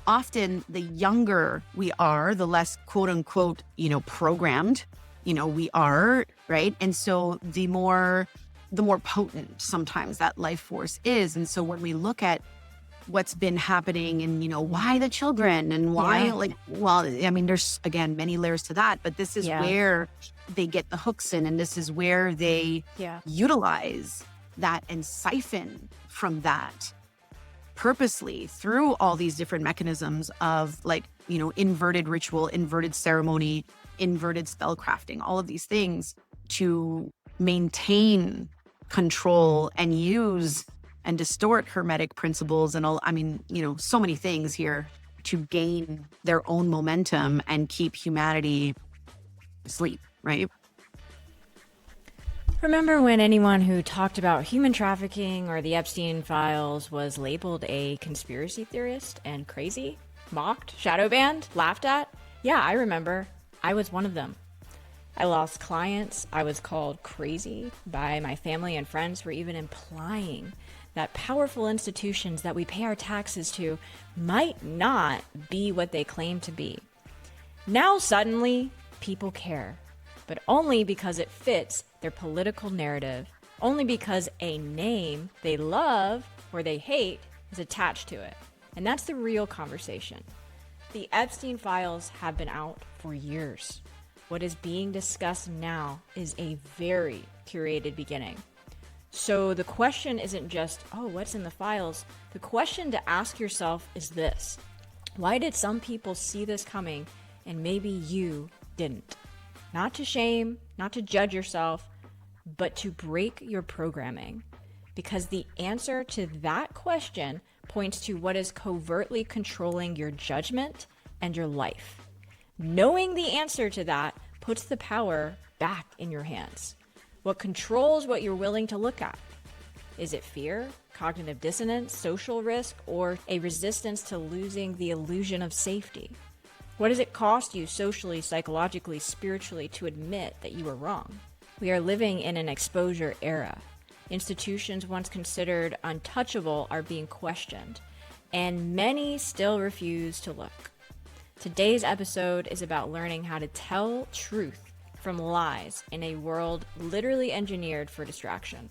often the younger we are, the less quote unquote, programmed, we are, right? And so the more potent sometimes that life force is. And so when we look at what's been happening and, why the children and why, there's again, many layers to that, but this is where they get the hooks in, and this is where they utilize that and siphon from that purposely through all these different mechanisms of inverted ritual, inverted ceremony, inverted spell crafting, all of these things to maintain control and use and distort hermetic principles and all, so many things here to gain their own momentum and keep humanity asleep, right? Remember when anyone who talked about human trafficking or the Epstein files was labeled a conspiracy theorist and crazy, mocked, shadow banned, laughed at? Yeah, I remember. I was one of them. I lost clients. I was called crazy by my family and friends for even implying that powerful institutions that we pay our taxes to might not be what they claim to be. Now suddenly, people care, but only because it fits their political narrative, only because a name they love or they hate is attached to it. And that's the real conversation. The Epstein files have been out for years. What is being discussed now is a very curated beginning. So the question isn't just, what's in the files? The question to ask yourself is this: why did some people see this coming and maybe you didn't? Not to shame, not to judge yourself, but to break your programming. Because the answer to that question points to what is covertly controlling your judgment and your life. Knowing the answer to that puts the power back in your hands. What controls what you're willing to look at? Is it fear, cognitive dissonance, social risk, or a resistance to losing the illusion of safety? What does it cost you socially, psychologically, spiritually to admit that you were wrong? We are living in an exposure era. Institutions once considered untouchable are being questioned, and many still refuse to look. Today's episode is about learning how to tell truth from lies in a world literally engineered for distraction.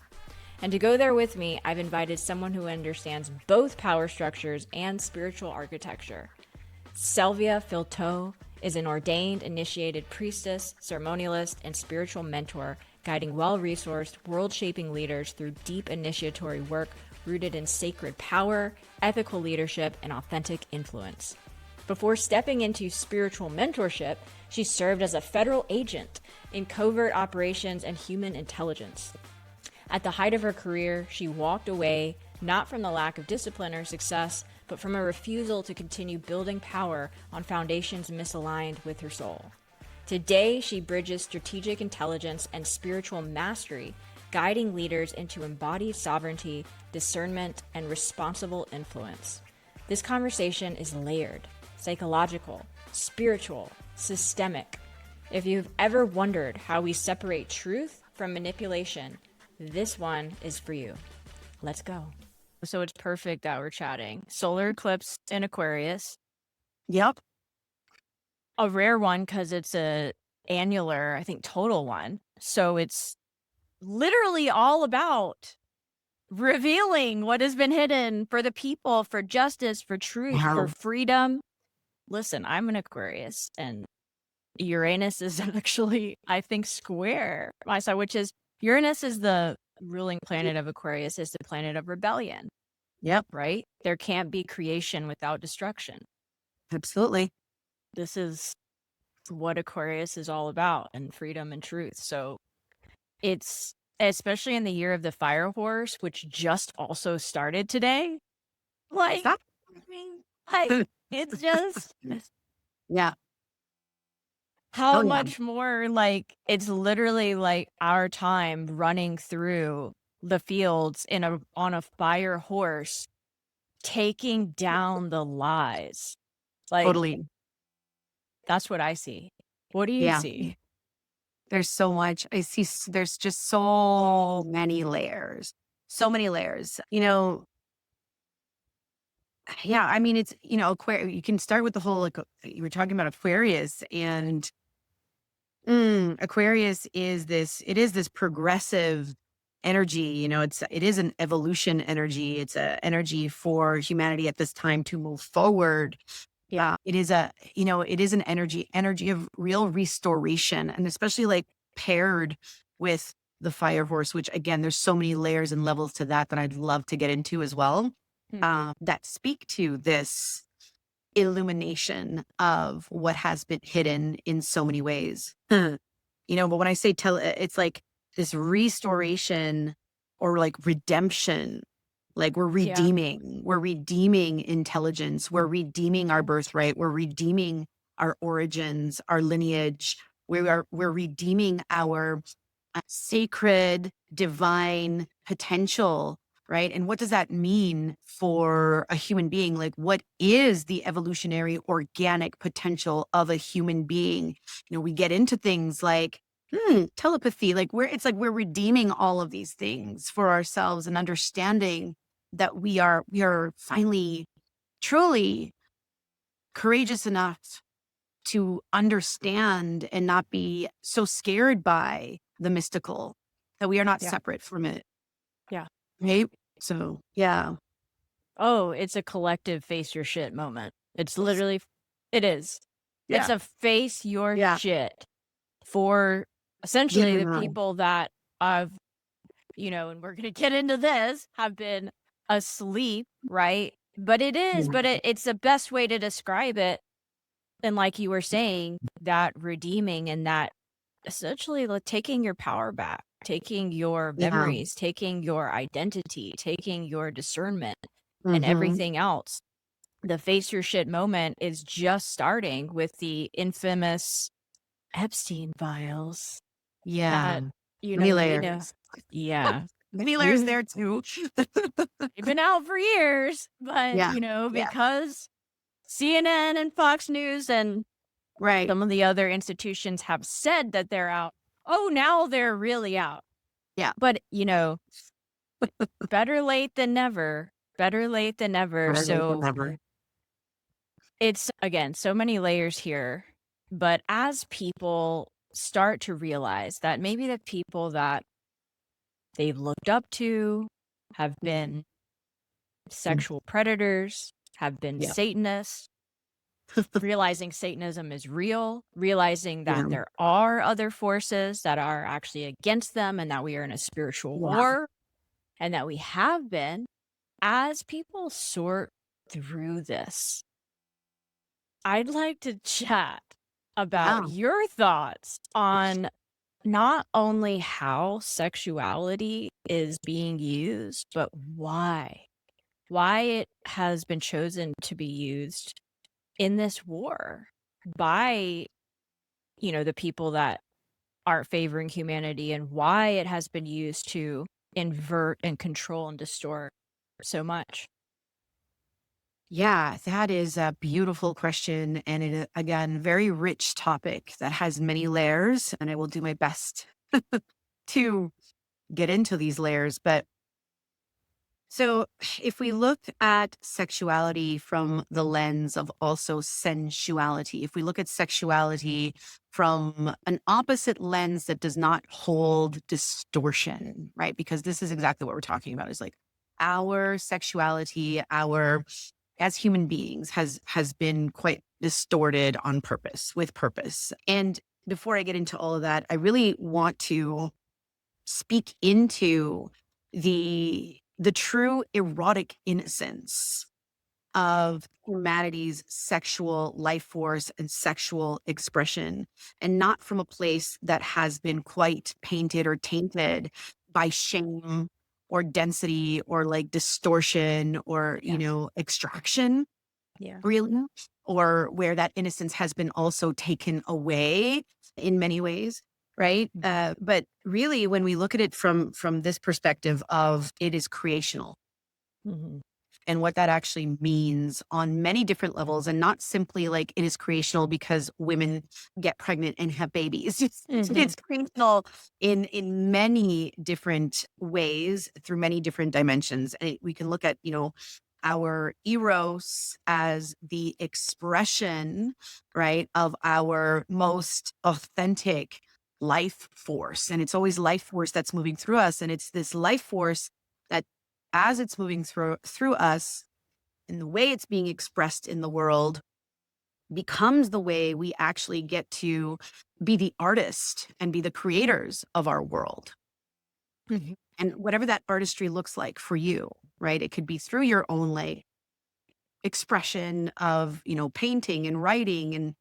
And to go there with me, I've invited someone who understands both power structures and spiritual architecture. Selvia Filteau is an ordained, initiated priestess, ceremonialist, and spiritual mentor, guiding well-resourced, world-shaping leaders through deep initiatory work rooted in sacred power, ethical leadership, and authentic influence. Before stepping into spiritual mentorship, she served as a federal agent in covert operations and human intelligence. At the height of her career, she walked away not from the lack of discipline or success, but from a refusal to continue building power on foundations misaligned with her soul. Today, she bridges strategic intelligence and spiritual mastery, guiding leaders into embodied sovereignty, discernment, and responsible influence. This conversation is layered, psychological, spiritual, systemic. If you've ever wondered how we separate truth from manipulation, this one is for you. Let's go. So it's perfect that we're chatting. Solar eclipse in Aquarius. Yep. A rare one because it's a annular, I think, total one. So it's literally all about revealing what has been hidden for the people, for justice, for truth, for freedom. Listen, I'm an Aquarius, and Uranus is actually, I think, square my side, which is Uranus is the ruling planet of Aquarius, is the planet of rebellion. Yep. Right? There can't be creation without destruction. Absolutely. This is what Aquarius is all about, and freedom and truth. So it's, especially in the year of the fire horse, which just also started today. Like, it's just, yeah. How much more, like, it's literally like our time running through the fields on a fire horse, taking down the lies. Like, Totally. That's what I see. What do you see? There's so much. I see there's just so many layers. So many layers. Yeah, I mean, it's, you can start with the whole, like, you were talking about Aquarius, and Aquarius is this progressive energy. It is an evolution energy. It's a energy for humanity at this time to move forward. Yeah. It is an energy of real restoration, and especially like paired with the fire horse, which again, there's so many layers and levels to that I'd love to get into as well, that speak to this illumination of what has been hidden in so many ways. But when I say it's like this restoration or like redemption. Like Yeah. we're redeeming intelligence, we're redeeming our birthright, we're redeeming our origins, our lineage. We're redeeming our sacred, divine potential, right? And what does that mean for a human being? Like, what is the evolutionary organic potential of a human being? We get into things like telepathy, like we're redeeming all of these things for ourselves and understanding that we are finally truly courageous enough to understand and not be so scared by the mystical, that we are not Yeah. separate from it. Yeah. Right. So yeah. Oh, it's a collective face your shit moment. It's literally, it is. It's Yeah. a face your Yeah. shit for essentially the Yeah. people that I've, and we're going to get into this, have been asleep, right? But it is, but it's the best way to describe it. And like you were saying, that redeeming and that essentially like taking your power back, taking your Yeah. memories, taking your identity, taking your discernment and Mm-hmm. everything else. The face your shit moment is just starting with the infamous Epstein files Yeah. that, Many we know. layers. Yeah. Many layers there too. They've been out for years, but, Yeah. Yeah. because CNN and Fox News and Right. some of the other institutions have said that they're out. Oh, now they're really out. Yeah. But, better late than never. Better late than never. Better late than So never. it's, again, so many layers here. But as people start to realize that maybe the people that they've looked up to have been sexual predators, have been Yeah. Satanists, realizing Satanism is real, realizing that Yeah. there are other forces that are actually against them and that we are in a spiritual Yeah. war and that we have been, as people sort through this, I'd like to chat about Yeah. your thoughts on not only how sexuality is being used, but why it has been chosen to be used in this war by, the people that aren't favoring humanity, and why it has been used to invert and control and distort so much. Yeah, that is a beautiful question. And again, very rich topic that has many layers. And I will do my best to get into these layers. But so if we look at sexuality from the lens of also sensuality, if we look at sexuality from an opposite lens that does not hold distortion, right? Because this is exactly what we're talking about, is like our sexuality, our as human beings has been quite distorted on purpose, with purpose. And before I get into all of that, I really want to speak into the true erotic innocence of humanity's sexual life force and sexual expression, and not from a place that has been quite painted or tainted by shame or density or like distortion or extraction, Yeah. really, or where that innocence has been also taken away in many ways, right? But really, when we look at it from this perspective of it is creational, Mm-hmm. and what that actually means on many different levels, and not simply like it is creational because women get pregnant and have babies. It's creational in many different ways, through many different dimensions. And we can look at our Eros as the expression, right, of our most authentic life force. And it's always life force that's moving through us. And it's this life force that, as it's moving through us, and the way it's being expressed in the world, becomes the way we actually get to be the artist and be the creators of our world. Mhm. And whatever that artistry looks like for you, right? It could be through your own like expression of, painting and writing and,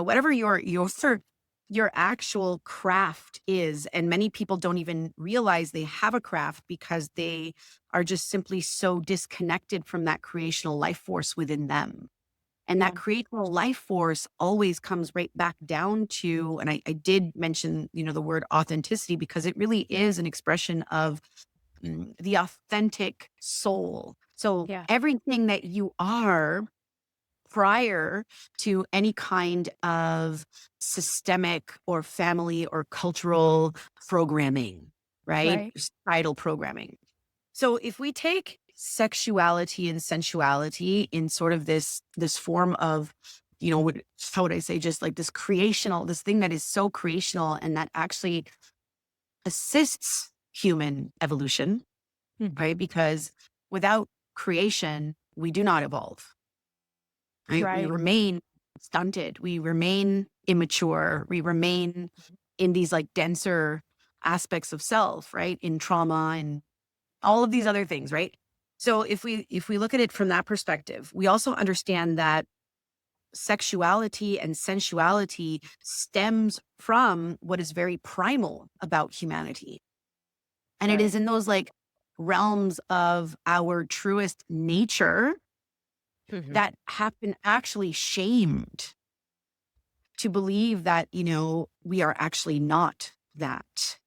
whatever your actual craft is. And many people don't even realize they have a craft because they are just simply so disconnected from that creational life force within them. And that Yeah. creational life force always comes right back down to, and I did mention, the word authenticity, because it really is an expression of the authentic soul. So Yeah. everything that you are prior to any kind of systemic or family or cultural programming, right? Right. Societal programming. So if we take sexuality and sensuality in sort of this form of, how would I say, just like this thing that is so creational and that actually assists human evolution, Mhm. right? Because without creation, we do not evolve, right? We Right. remain stunted, we remain immature, we remain in these like denser aspects of self, right? In trauma and all of these other things, right? So if we look at it from that perspective, we also understand that sexuality and sensuality stems from what is very primal about humanity. And it is Right. in those like realms of our truest nature Mhm. that have been actually shamed to believe that, we are actually not that,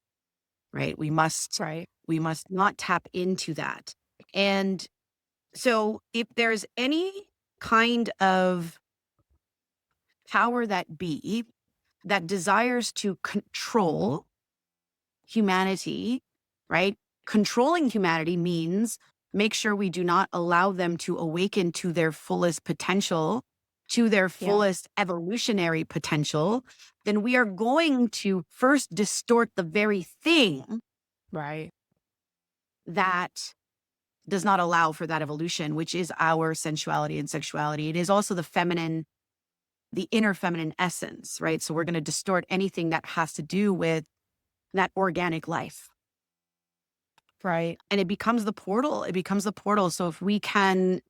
right? Right. We must not tap into that. And so if there's any kind of power that be that desires to control humanity, right? Controlling humanity means make sure we do not allow them to awaken to their fullest potential, to their Yeah. fullest evolutionary potential, then we are going to first distort the very thing Right. that does not allow for that evolution, which is our sensuality and sexuality. It is also the feminine, the inner feminine essence, right? So we're going to distort anything that has to do with that organic life. Right. And it becomes the portal. It becomes the portal. So if we can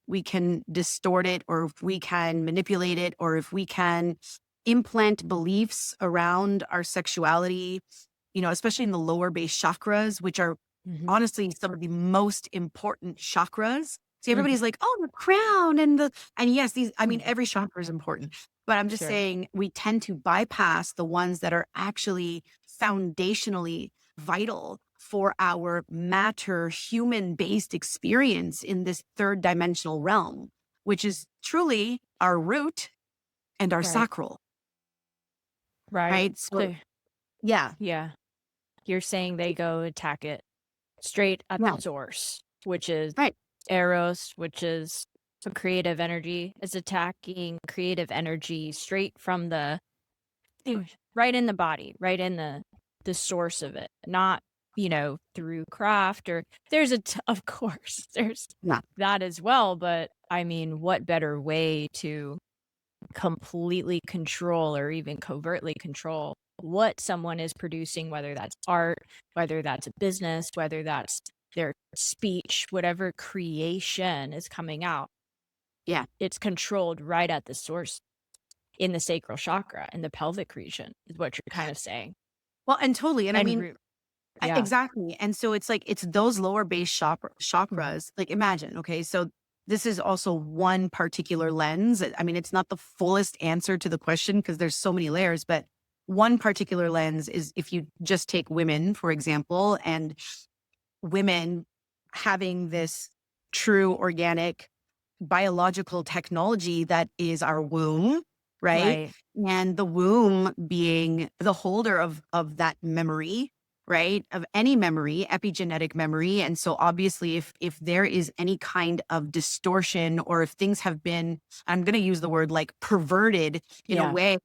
distort it, or if we can manipulate it, or if we can implant beliefs around our sexuality, especially in the lower base chakras, which are Mhm. honestly some of the most important chakras. See, Mhm. everybody's like, oh, the crown and yes, I mean, Mhm. every chakra is important. But I'm just Sure. saying we tend to bypass the ones that are actually foundationally vital for our matter human based experience in this third dimensional realm, which is truly our root and our Right. sacral, Right. right? So, So yeah, yeah, you're saying they go attack it straight at yeah, the source, which is right. Eros, which is the creative energy, is attacking creative energy straight from the right in the body, right in the source of it, not through craft or of course there's Yeah, that as well, but I mean, what better way to completely control or even covertly control what someone is producing, whether that's art, whether that's a business, whether that's their speech, whatever creation is coming out, yeah. it's controlled right at the source in the sacral chakra, in the pelvic region, is what you're kind of saying. Well, and totally. And I And mean, root. Yeah. exactly. And so it's like, it's those lower base Mhm. chakras. Like, imagine, okay, so this is also one particular lens. I mean, it's not the fullest answer to the question because there's so many layers, but one particular lens is if you just take women, for example, and women having this true organic biological technology that is our womb, right? Right. And the womb being the holder of that memory, right, of any memory, epigenetic memory. And so obviously if there is any kind of distortion, or if things have been, I'm going to use the word like perverted in a Yeah. way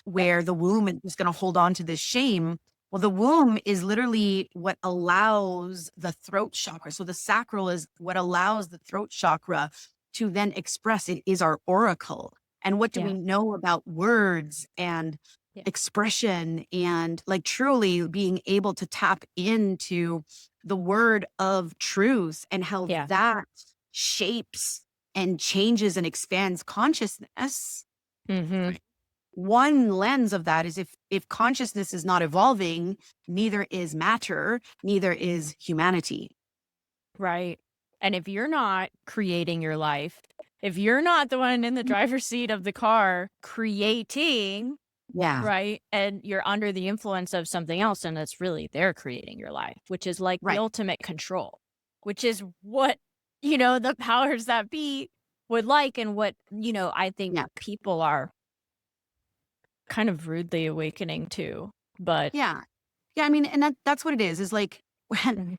where the womb is just going to hold on to this shame. Well, the womb is literally what allows the throat chakra. So the sacral is what allows the throat chakra to then express. It is our oracle. And what do Yeah. we know about words and Yeah. expression, and like truly being able to tap into the word of truth and how Yeah. that shapes and changes and expands consciousness. Mm-hmm. One lens of that is if consciousness is not evolving, neither is matter, neither is humanity. Right. And if you're not creating your life, if you're not the one in the driver's seat of the car creating, Yeah. right, and you're under the influence of something else, and it's really they're creating your life, which is like the Right. ultimate control, which is what, the powers that be would like, and what, I think Yeah. people are kind of rudely awakening to. But Yeah. Yeah. I mean, and that's what it is like when,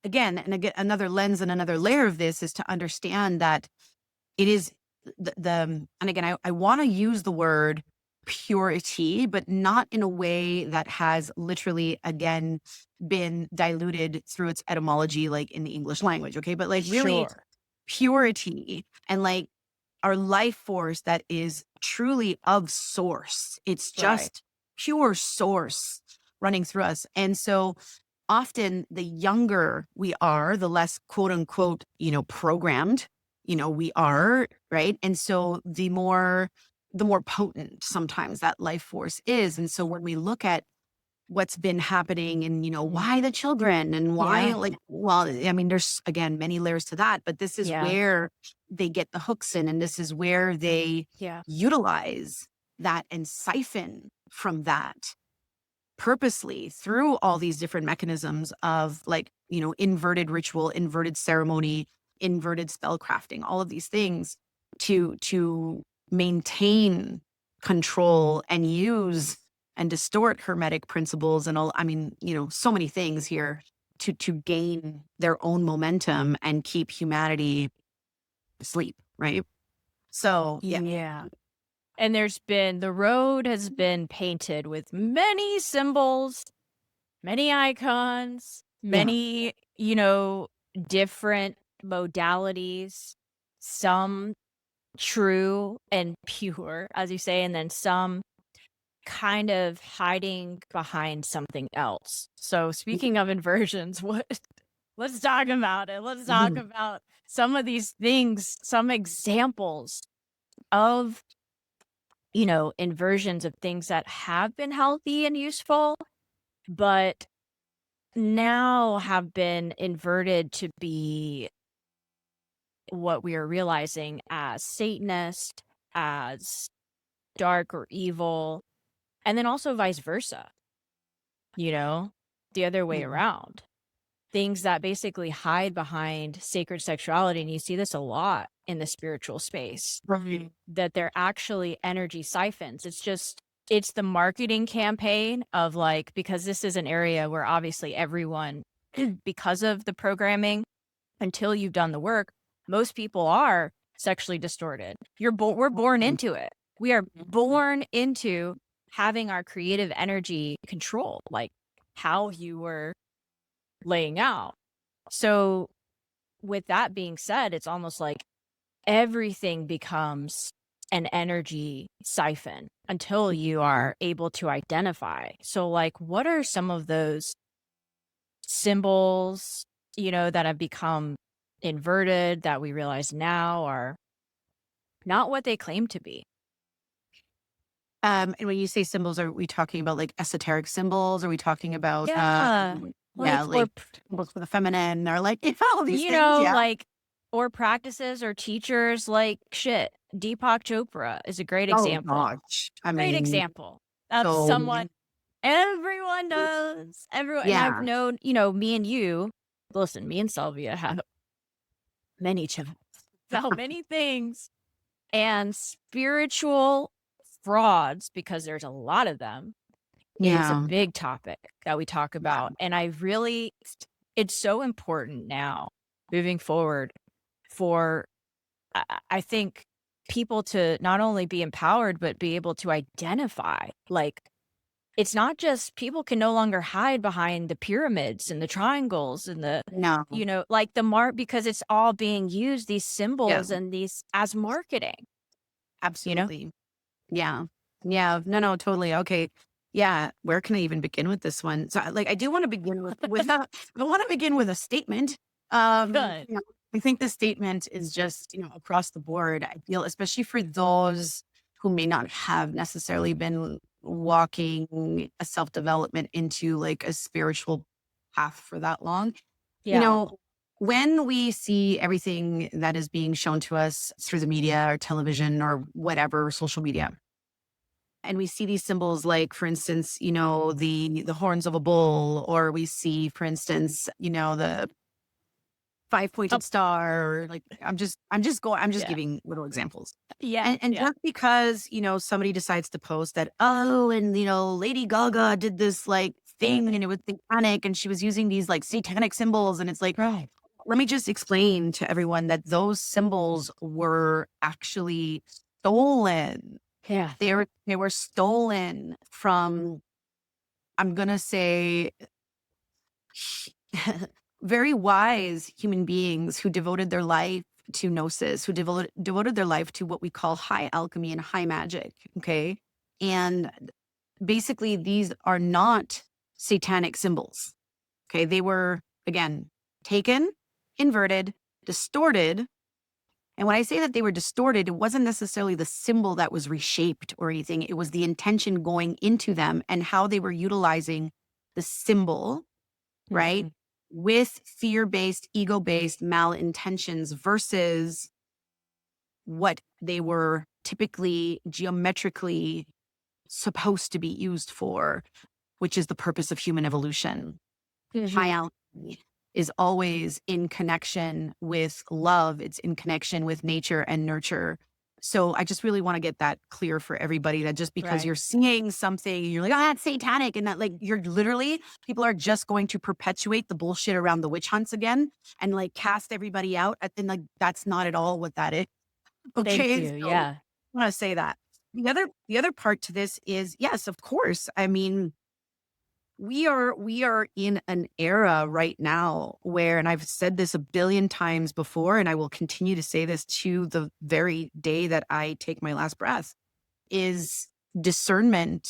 again, and again, another lens and another layer of this is to understand that it is and again, I want to use the word purity, but not in a way that has literally, again, been diluted through its etymology, like in the English language. Okay. But like really sure. purity and like our life force that is truly of source. It's Right. just pure source running through us. And so often the younger we are, the less quote unquote, programmed, we are, right? And so the more potent sometimes that life force is. And so when we look at what's been happening and, why the children and why Yeah. like, well, I mean, there's again, many layers to that, but this is Yeah. where they get the hooks in, and this is where they Yeah. utilize that and siphon from that purposely through all these different mechanisms of like, inverted ritual, inverted ceremony, inverted spell crafting, all of these things to maintain control and use and distort hermetic principles and all, I mean, so many things here to gain their own momentum and keep humanity asleep, right? So yeah. Yeah. And the road has been painted with many symbols, many icons, Yeah. many, different modalities, some true and pure, as you say, and then some kind of hiding behind something else. So speaking of inversions, let's talk about it. Let's talk Mhm. about some of these things, some examples of inversions of things that have been healthy and useful, but now have been inverted to be what we are realizing as Satanist, as dark or evil, and then also vice versa, the other way Yeah. around. Things that basically hide behind sacred sexuality. And you see this a lot in the spiritual space, Right. that they're actually energy siphons. It's the marketing campaign of like, because this is an area where obviously everyone, because of the programming, until you've done the work, most people are sexually distorted. We're born into it. We are born into having our creative energy controlled, like how you were laying out. So with that being said, it's almost like everything becomes an energy siphon until you are able to identify. So like, what are some of those symbols, that have become inverted that we realize now are not what they claim to be? And when you say symbols, are we talking about like esoteric symbols? Are we talking about, Yeah. yeah, Like, or, like symbols for the feminine, or like all these things? Yeah. like, or practices or teachers, like shit. Deepak Chopra is a great Oh example. gosh. I Great mean, example of so someone everyone knows. Everyone, and I've yeah. known, me and you, listen, me and Selvia have many chats about many things, and spiritual frauds, because there's a lot of them, It's a Yeah. big topic that we talk about. And it's so important now moving forward for, I think, people to not only be empowered, but be able to identify. Like, it's not just people can no longer hide behind the pyramids and the triangles and No. like the mark, because it's all being used, these Yeah. symbols and these as marketing, you know? Absolutely. Yeah. Yeah. No, no, totally. Okay. Yeah. Where can I even begin with this one? So like I do want to begin with I want to begin with a statement. Good. I think the statement is just, across the board. I feel, especially for those who may not have necessarily been walking a self-development into like a spiritual path for that long. You Yeah. know, when we see everything that is being shown to us through the media or television or whatever, social media, and we see these symbols like, for instance, the horns of a bull, or we see, for instance, the Oh, five-pointed star, or like I'm just yeah. giving little examples. Yeah. And Yeah. just because, somebody decides to post that, oh, and Lady Gaga did this like thing and it was satanic and she was using these like satanic symbols, and it's like, Right. let me just explain to everyone that those symbols were actually stolen. Yeah. They were stolen from, I'm gonna say, very wise human beings who devoted their life to gnosis, who devoted their life to what we call high alchemy and high magic. Okay. And basically, these are not satanic symbols. Okay. They were, again, taken, inverted, distorted. And when I say that they were distorted, it wasn't necessarily the symbol that was reshaped or anything. It was the intention going into them and how they were utilizing the symbol, right? Mhm. With fear-based, ego-based malintentions versus what they were typically geometrically supposed to be used for, which is the purpose of human evolution. High Mhm. alchemy is always in connection with love. It's in connection with nature and nurture. So I just really want to get that clear for everybody, that just because Right. you're seeing something, you're like, oh, that's satanic. And that, like, you're literally, people are just going to perpetuate the bullshit around the witch hunts again and like cast everybody out. And like, that's not at all what that is. Thank Okay. you. So Yeah. I want to say that. The other part to this is, yes, of course. I mean, we are in an era right now where, and I've said this a billion times before, and I will continue to say this to the very day that I take my last breath, is discernment,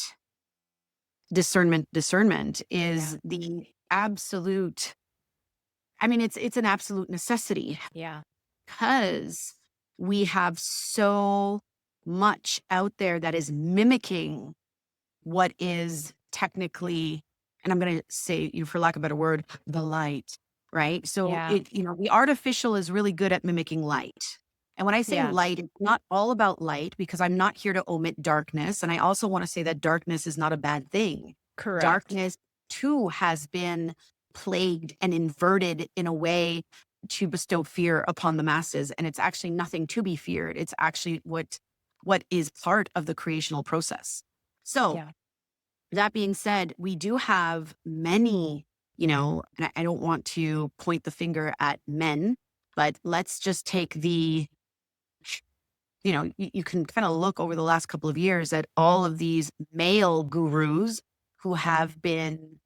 discernment Yeah. is the absolute, I mean, it's an absolute necessity, Yeah. because we have so much out there that is mimicking what is technically, and I'm going to say, for lack of a better word, the light, right? So Yeah. the artificial is really good at mimicking light. And when I say Yeah. light, it's not all about light, because I'm not here to omit darkness. And I also want to say that darkness is not a bad thing. Correct. Darkness too has been plagued and inverted in a way to bestow fear upon the masses. And it's actually nothing to be feared. It's actually what is part of the creational process. So Yeah. that being said, we do have many, and I don't want to point the finger at men, but let's just take you can kind of look over the last couple of years at all of these male gurus who have been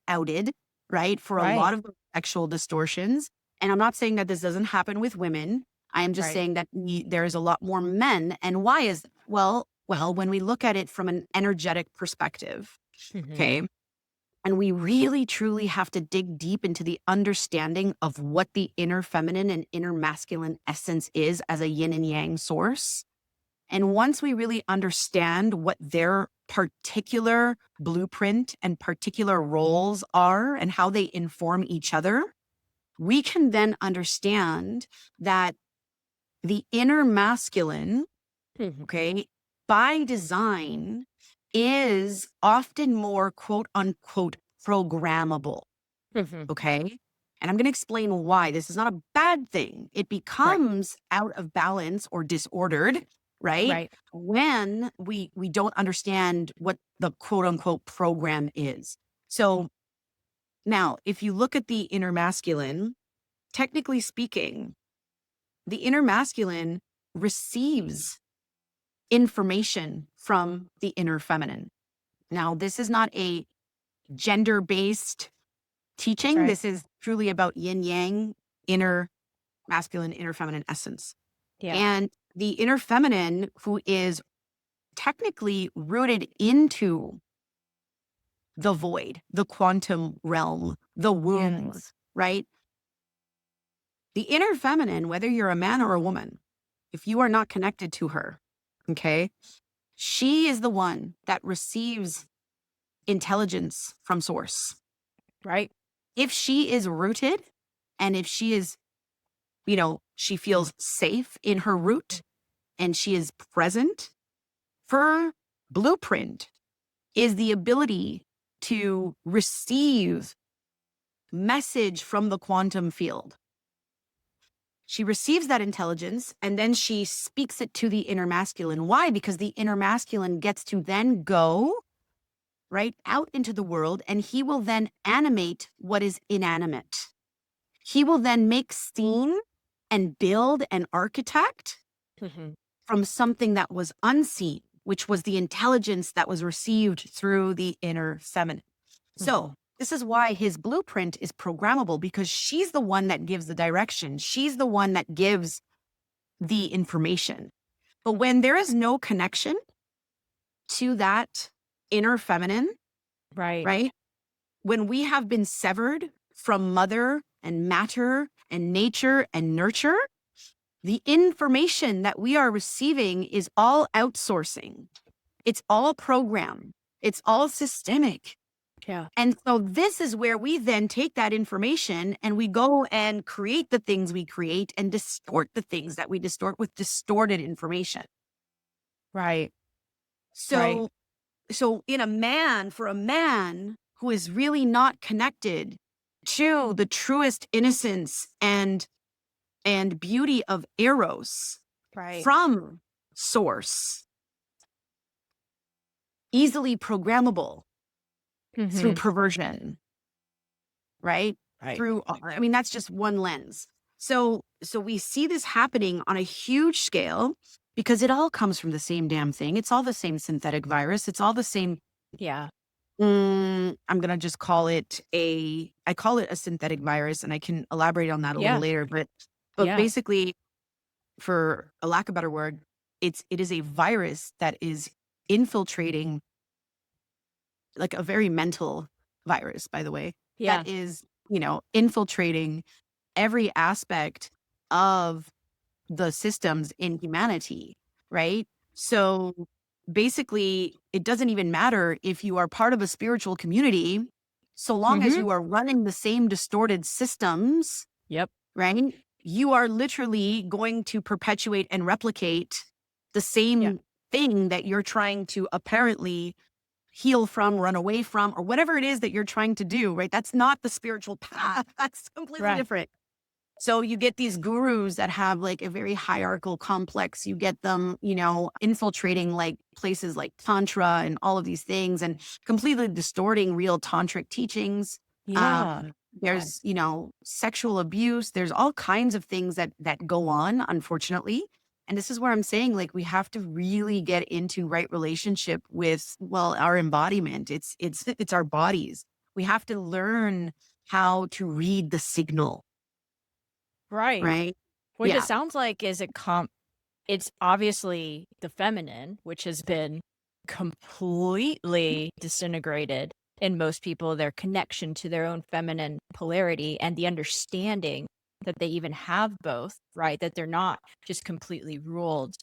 outed, right, for a Right. lot of sexual distortions. And I'm not saying that this doesn't happen with women. I am just Right. saying that there is a lot more men. And why is, well, when we look at it from an energetic perspective, Mhm. okay, and we really truly have to dig deep into the understanding of what the inner feminine and inner masculine essence is as a yin and yang source. And once we really understand what their particular blueprint and particular roles are and how they inform each other, we can then understand that the inner masculine, Mhm. okay, by design, is often more quote unquote programmable. Mhm. Okay. And I'm going to explain why this is not a bad thing. It Right. becomes out of balance or disordered right? Right. When we don't understand what the quote unquote program is. So now, if you look at the inner masculine, technically speaking, the inner masculine receives information from the inner feminine. Now, this is not a gender based teaching. Right. This is truly about yin yang, inner masculine, inner feminine essence. Yeah. And the inner feminine, who is technically rooted into the void, the quantum realm, the womb, Yes. right? The inner feminine, whether you're a man or a woman, if you are not connected to her, okay, she is the one that receives intelligence from source. Right. If she is rooted and if she is, she feels safe in her root and she is present, her blueprint is the ability to receive message from the quantum field. She receives that intelligence and then she speaks it to the inner masculine. Why? Because the inner masculine gets to then go right out into the world and he will then animate what is inanimate. He will then make scene and build and architect Mhm. from something that was unseen, which was the intelligence that was received through the inner feminine. So this is why his blueprint is programmable, because she's the one that gives the direction. She's the one that gives the information. But when there is no connection to that inner feminine, Right. right? When we have been severed from mother and matter and nature and nurture, the information that we are receiving is all outsourcing. It's all program. It's all systemic. Yeah. And so this is where we then take that information and we go and create the things we create and distort the things that we distort with distorted information. Right. So, so for a man who is really not connected to the truest innocence and beauty of Eros Right. from source, easily programmable through Mhm. perversion, right? Right. Through, I mean, that's just one lens. So we see this happening on a huge scale because it all comes from the same damn thing. It's all the same synthetic virus. It's all the same. Yeah. I'm going to just I call it a synthetic virus, and I can elaborate on that a little Yeah. later. But Yeah. basically, for a lack of a better word, it is a virus that is infiltrating, like a very mental virus, by the way, Yeah. that is, infiltrating every aspect of the systems in humanity, right? So basically, it doesn't even matter if you are part of a spiritual community, so long as Mhm. you are running the same distorted systems, Yep. right? You are literally going to perpetuate and replicate the Yeah. same thing that you're trying to apparently heal from, run away from, or whatever it is that you're trying to do, right? That's not the spiritual path. That's completely Right. different. So you get these gurus that have like a very hierarchical complex. You get them, infiltrating like places like Tantra and all of these things and completely distorting real tantric teachings. Yeah. There's, sexual abuse. There's all kinds of things that go on, unfortunately. And this is where I'm saying, like, we have to really get into right relationship with, well, our embodiment. It's our bodies. We have to learn how to read the signal, Right. right? What it Yeah. sounds like is it's obviously the feminine, which has been completely disintegrated in most people, their connection to their own feminine polarity and the understanding that they even have both, right? That they're not just completely ruled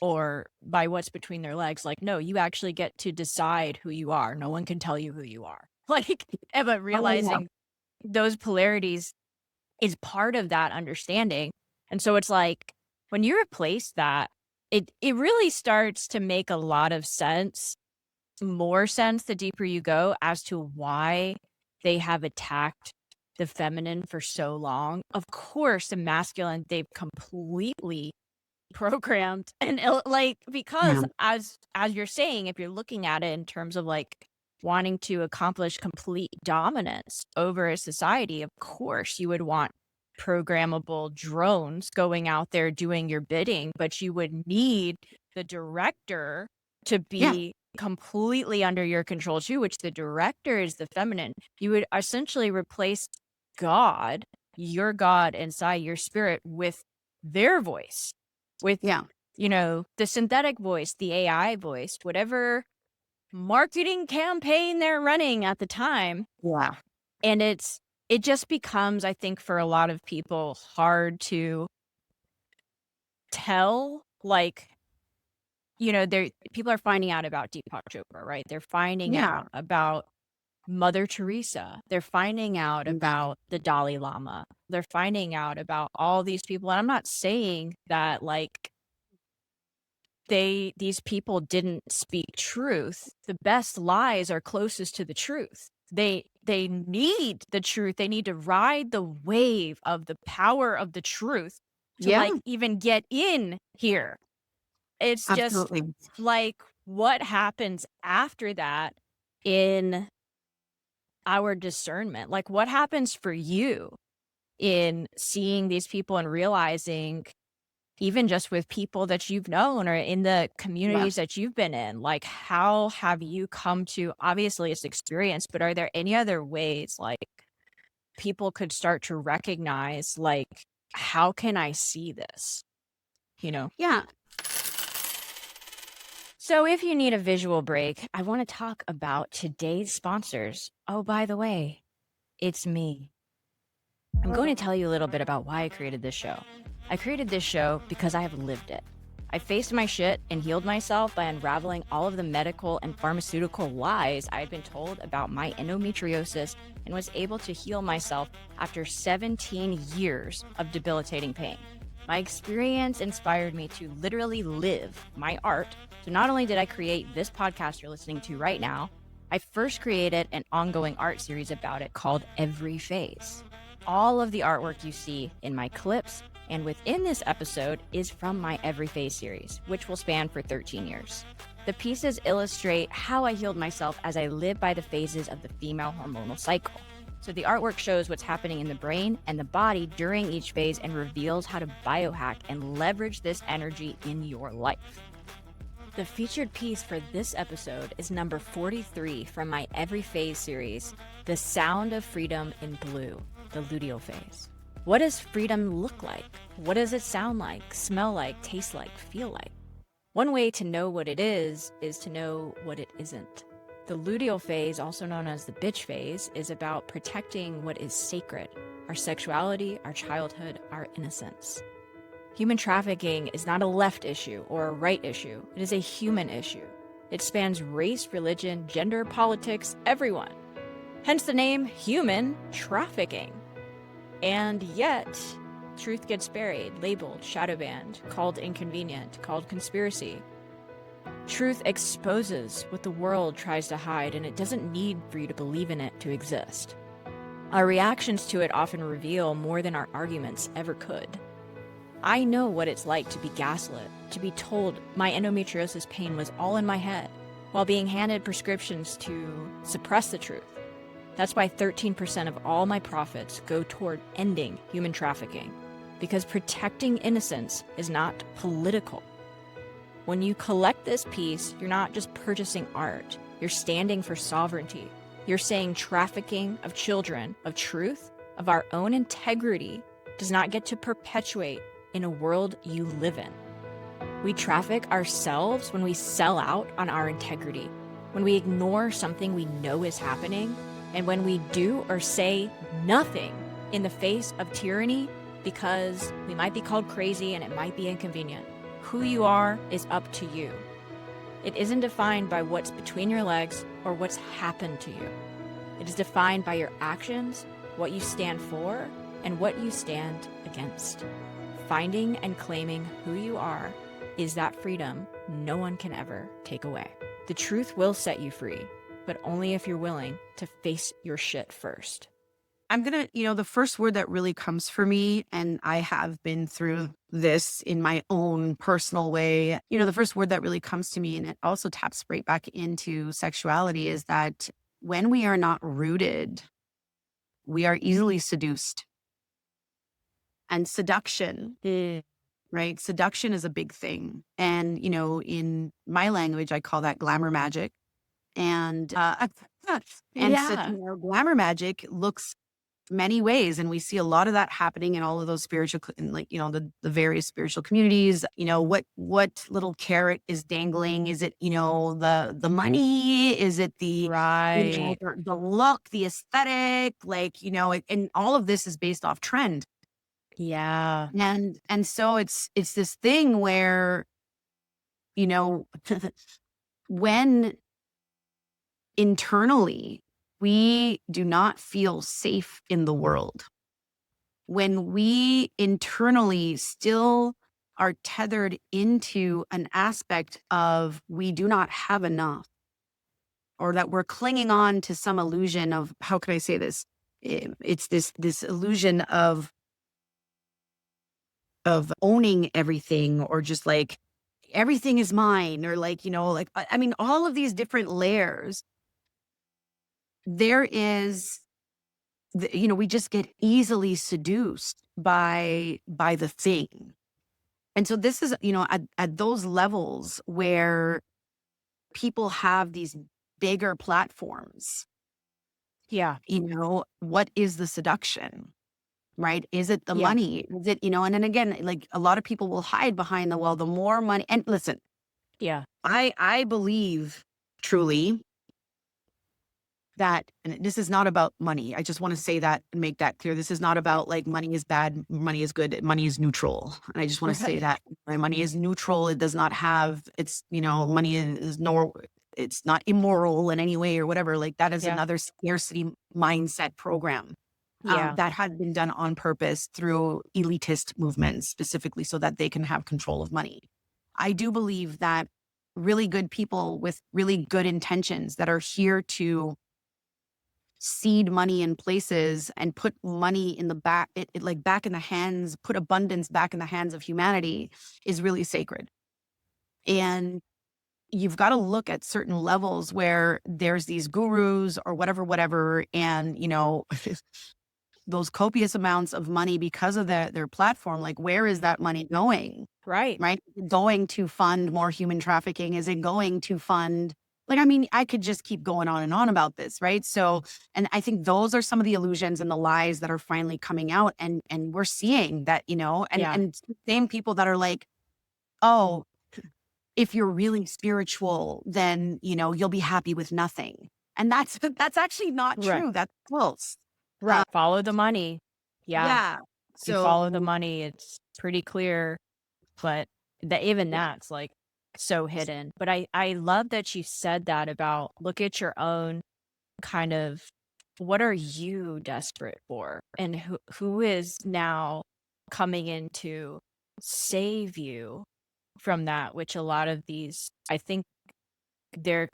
or by what's between their legs. Like, no, you actually get to decide who you are. No one can tell you who you are. Like, but Oh, yeah. realizing those polarities is part of that understanding. And so it's like when you replace that, it really starts to make a lot of sense, more sense the deeper you go as to why they have attacked the feminine for so long. Of course, the masculine, they've completely programmed and like, because as you're saying, if you're looking at it in terms of like wanting to accomplish complete dominance over a society, of course you would want programmable drones going out there doing your bidding, but you would need the director to be completely under your control too, which the director is the feminine. You would essentially replace God, your God inside your spirit, with their voice, with you know, the synthetic voice, the AI voice, whatever marketing campaign they're running at the time. Yeah. And it just becomes, I think, for a lot of people, hard to tell, like, you know, people are finding out about Deepak Chopra, right? They're finding out about Mother Teresa. They're finding out about the Dalai Lama. They're finding out about all these people. And I'm not saying that like these people didn't speak truth. The best lies are closest to the truth. They need the truth. They need to ride the wave of the power of the truth to like even get in here. It's just like what happens after that in our discernment. Like what happens for you in seeing these people and realizing, even just with people that you've known or in the communities that you've been in, like how have you come to, obviously it's experience, but are there any other ways like people could start to recognize, like, how can I see this? You know? Yeah. So if you need a visual break, I want to talk about today's sponsors. Oh, by the way, it's me. I'm going to tell you a little bit about why I created this show. I created this show because I have lived it. I faced my shit and healed myself by unraveling all of the medical and pharmaceutical lies I had been told about my endometriosis and was able to heal myself after 17 years of debilitating pain. My experience inspired me to literally live my art. So not only did I create this podcast you're listening to right now, I first created an ongoing art series about it called Every Phase. All of the artwork you see in my clips and within this episode is from my Every Phase series, which will span for 13 years. The pieces illustrate how I healed myself as I live by the phases of the female hormonal cycle. So the artwork shows what's happening in the brain and the body during each phase and reveals how to biohack and leverage this energy in your life. The featured piece for this episode is number 43 from my Every Phase series, The Sound of Freedom in Blue, the luteal phase. What does freedom look like? What does it sound like, smell like, taste like, feel like? One way to know what it is to know what it isn't. The luteal phase, also known as the bitch phase, is about protecting what is sacred, our sexuality, our childhood, our innocence. Human trafficking is not a left issue or a right issue. It is a human issue. It spans race, religion, gender, politics, everyone. Hence the name human trafficking. And yet, truth gets buried, labeled, shadow banned, called inconvenient, called conspiracy. Truth exposes what the world tries to hide, and it doesn't need for you to believe in it to exist. Our reactions to it often reveal more than our arguments ever could. I know what it's like to be gaslit, to be told my endometriosis pain was all in my head, while being handed prescriptions to suppress the truth. That's why 13% of all my profits go toward ending human trafficking, because protecting innocence is not political. When you collect this piece, you're not just purchasing art, you're standing for sovereignty. You're saying trafficking of children, of truth, of our own integrity, does not get to perpetuate in a world you live in. We traffic ourselves when we sell out on our integrity, when we ignore something we know is happening, and when we do or say nothing in the face of tyranny because we might be called crazy and it might be inconvenient. Who you are is up to you. It isn't defined by what's between your legs or what's happened to you. It is defined by your actions, what you stand for, and what you stand against. Finding and claiming who you are is that freedom no one can ever take away. The truth will set you free, but only if you're willing to face your shit first. I'm going to, the first word that really comes for me, and I have been through this in my own personal way, the first word that really comes to me, and it also taps right back into sexuality, is that when we are not rooted, we are easily seduced. And seduction, right? Seduction is a big thing. And, in my language, I call that glamour magic. And, Yeah. glamour magic looks many ways. And we see a lot of that happening in all of those spiritual, the various spiritual communities. What little carrot is dangling? Is it, the money? Is it the, Right. the look, the aesthetic? And all of this is based off trend. Yeah. And so it's this thing where, you know, when internally we do not feel safe in the world, when we internally still are tethered into an aspect of we do not have enough, or that we're clinging on to some illusion of, how can I say this? It's this illusion of owning everything, or just like everything is mine, or I mean, all of these different layers. There is we just get easily seduced by the thing. And so this is, at those levels where people have these bigger platforms, Yeah. what is the seduction? Right? Is it the Yeah. money? Is it, and then again, like, a lot of people will hide behind the, well, the more money. And listen, Yeah. I believe truly that, and this is not about money. I just want to say that and make that clear. This is not about like money is bad, money is good, money is neutral. And I just want to say Right. that my money is neutral. It does not have, money is nor, it's not immoral in any way or whatever. Like, that is Yeah. another scarcity mindset program. Yeah. That has been done on purpose through elitist movements, specifically so that they can have control of money. I do believe that really good people with really good intentions that are here to seed money in places and put money in the back, like back in the hands, put abundance back in the hands of humanity, is really sacred. And you've got to look at certain levels where there's these gurus or whatever, and those copious amounts of money because of their platform. Like, where is that money going? Right. Right? Is it going to fund more human trafficking? Is it going to fund, like, I mean, I could just keep going on and on about this, right? So, and I think those are some of the illusions and the lies that are finally coming out. And we're seeing that, Yeah. and same people that are like, oh, if you're really spiritual, then, you'll be happy with nothing. And that's actually not Right. true. That's false. Right. Follow the money. Yeah. Yeah. If you follow the So money, it's pretty clear. But even yeah, that's like so hidden. But I love that you said that about look at your own kind of what are you desperate for, and who is now coming in to save you from that, which a lot of these, I think a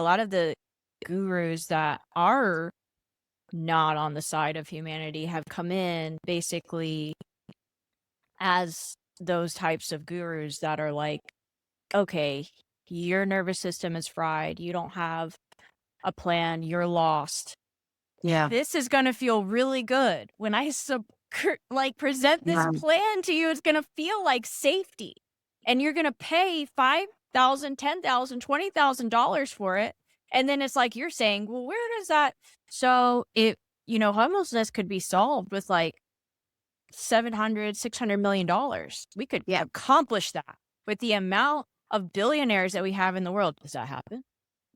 lot of the gurus that are not on the side of humanity have come in basically as those types of gurus that are like, okay, your nervous system is fried, you don't have a plan, you're lost. yeah, This is going to feel really good when I present this yeah, plan to you. It's going to feel like safety, and you're going to pay $5,000, $10,000, $20,000 for it. And then it's like you're saying, well, where does that? So homelessness could be solved with like $700, $600 million. We could yeah, accomplish that with the amount of billionaires that we have in the world. Does that happen?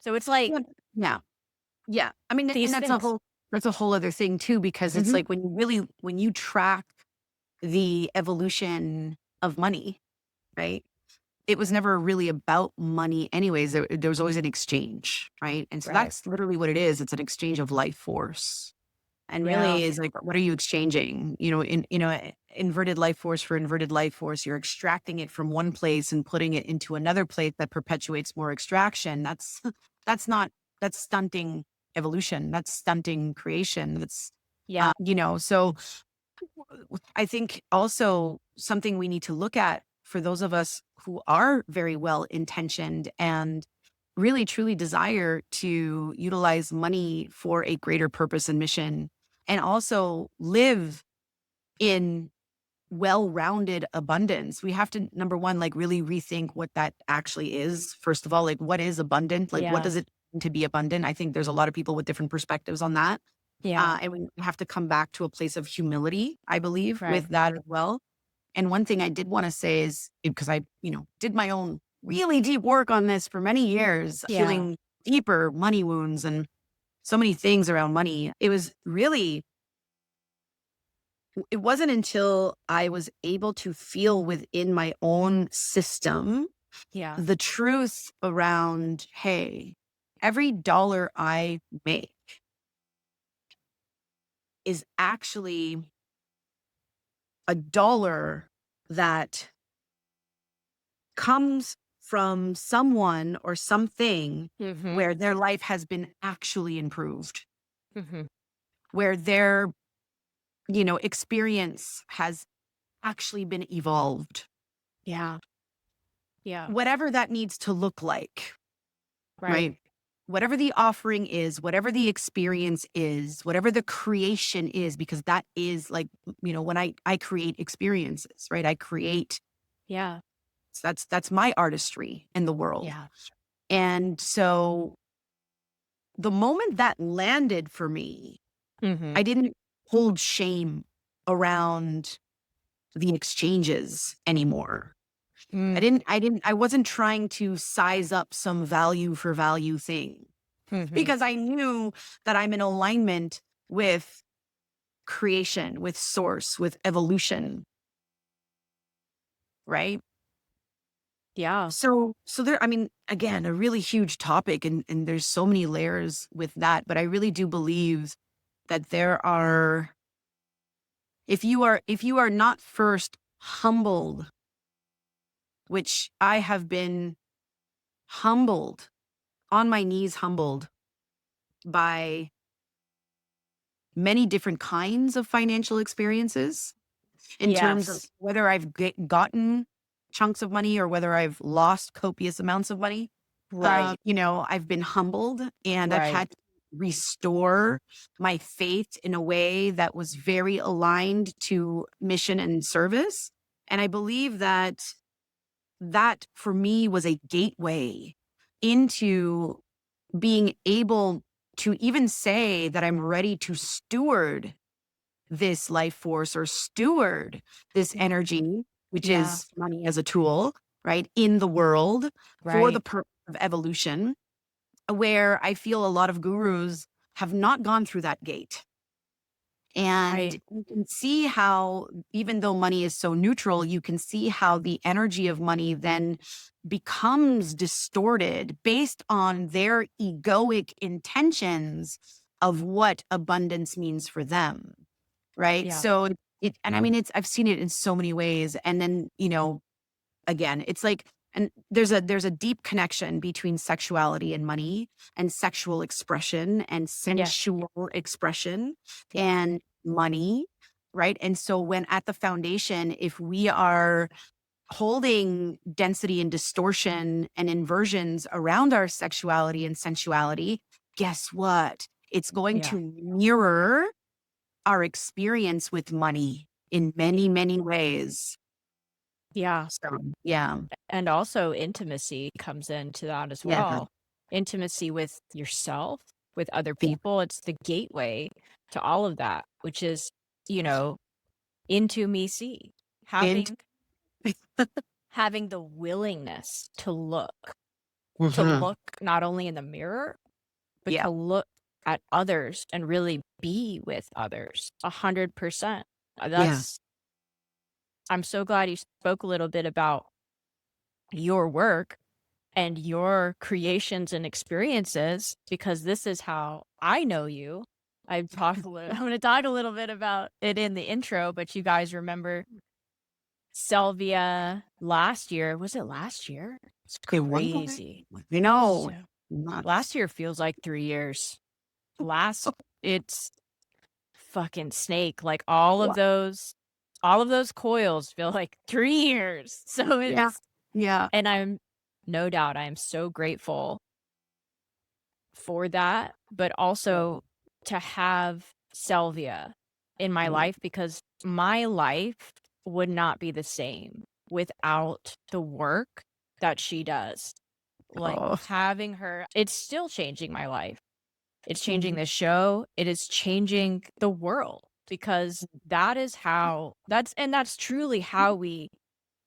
So it's like yeah, yeah, yeah. I mean, and these things. that's a whole other thing too, because it's Hmm. like when you track the evolution of money, right? It was never really about money anyways. There was always an exchange, right? And so Right. that's literally what it is. It's an exchange of life force. And Yeah. really is like, what are you exchanging? Inverted life force for inverted life force. You're extracting it from one place and putting it into another place that perpetuates more extraction. That's not, that's stunting evolution. That's stunting creation. Yeah. So I think also something we need to look at for those of us who are very well intentioned and really truly desire to utilize money for a greater purpose and mission, and also live in well-rounded abundance. We have to, number one, like really rethink what that actually is. First of all, like what is abundant? Like what Yeah. does it mean to be abundant? I think there's a lot of people with different perspectives on that. Yeah. And we have to come back to a place of humility, I believe, Right. with that as well. And one thing I did want to say is because I, did my own really deep work on this for many years, Yeah. healing deeper money wounds and so many things around money. It wasn't until I was able to feel within my own system Yeah. the truth around, hey, every dollar I make is actually a dollar that comes from someone or something Mm-hmm. where their life has been actually improved, Mm-hmm. where their, experience has actually been evolved, Yeah. Yeah. whatever that needs to look like, Right. right? Whatever the offering is, whatever the experience is, whatever the creation is, because that is like, when I create experiences, right? I create, Yeah. that's my artistry in the world. Yeah. And so the moment that landed for me, Mm-hmm. I didn't hold shame around the exchanges anymore. I wasn't trying to size up some value for value thing Mm-hmm. because I knew that I'm in alignment with creation, with source, with evolution, right? Yeah. So there, I mean, again, a really huge topic and there's so many layers with that, but I really do believe that there are, if you are not first humbled, which I have been humbled, on my knees humbled by many different kinds of financial experiences in terms of Yes. whether I've gotten chunks of money or whether I've lost copious amounts of money. Right. I've been humbled and I've Right. had to restore my faith in a way that was very aligned to mission and service. And I believe that for me was a gateway into being able to even say that I'm ready to steward this life force or steward this energy, which Yeah. is money as a tool, right, in the world for the Right. purpose of evolution, where I feel a lot of gurus have not gone through that gate. And Right. you can see how, even though money is so neutral, you can see how the energy of money then becomes distorted based on their egoic intentions of what abundance means for them. Right. Yeah. So and I mean, I've seen it in so many ways. And then, again, it's like, and there's a deep connection between sexuality and money and sexual expression and Yeah. sensual expression Yeah. and money, right? And so when at the foundation, if we are holding density and distortion and inversions around our sexuality and sensuality, guess what? It's going Yeah. to mirror our experience with money in many, many ways. Yeah. So, yeah. And also intimacy comes into that as Yeah. well. Intimacy with yourself, with other Yeah. people. It's the gateway to all of that, which is, you know, into me see. And Having the willingness to Mhm. look not only in the mirror, but Yeah. to look at others and really be with others 100%. Yeah. I'm so glad you spoke a little bit about your work and your creations and experiences, because this is how I know you. I'm going to talk a little bit about it in the intro, but you guys remember Selvia last year. Was it last year? It's It was. crazy. You know, Last year feels like 3 years. Last, it's fucking snake. Like Wow. all of those coils feel like 3 years. So Yeah. it's, Yeah. and I'm no doubt I am so grateful for that, but also to have Selvia in my Mm. life, because my life would not be the same without the work that she does. Like Oh. having her, it's still changing my life. It's changing Mhm. the show. It is changing the world, because that is how that's truly how we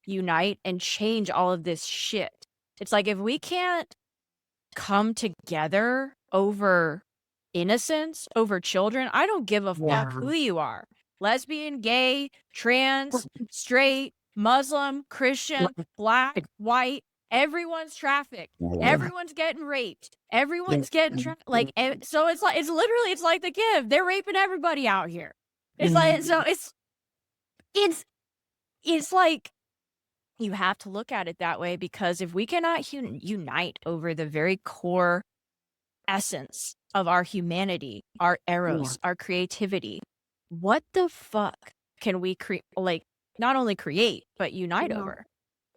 unite and change all of this shit. It's like if we can't come together over innocence, over children, I don't give a fuck Yeah. who you are. Lesbian, gay, trans, straight, Muslim, Christian, black, white, everyone's trafficked. Everyone's getting raped. Everyone's getting so it's literally it's like the give. They're raping everybody out here. It's like so it's it's like you have to look at it that way, because if we cannot unite over the very core essence of our humanity, our Yeah. eros, our creativity, what the fuck can we create? Like, not only create, but unite Yeah. over?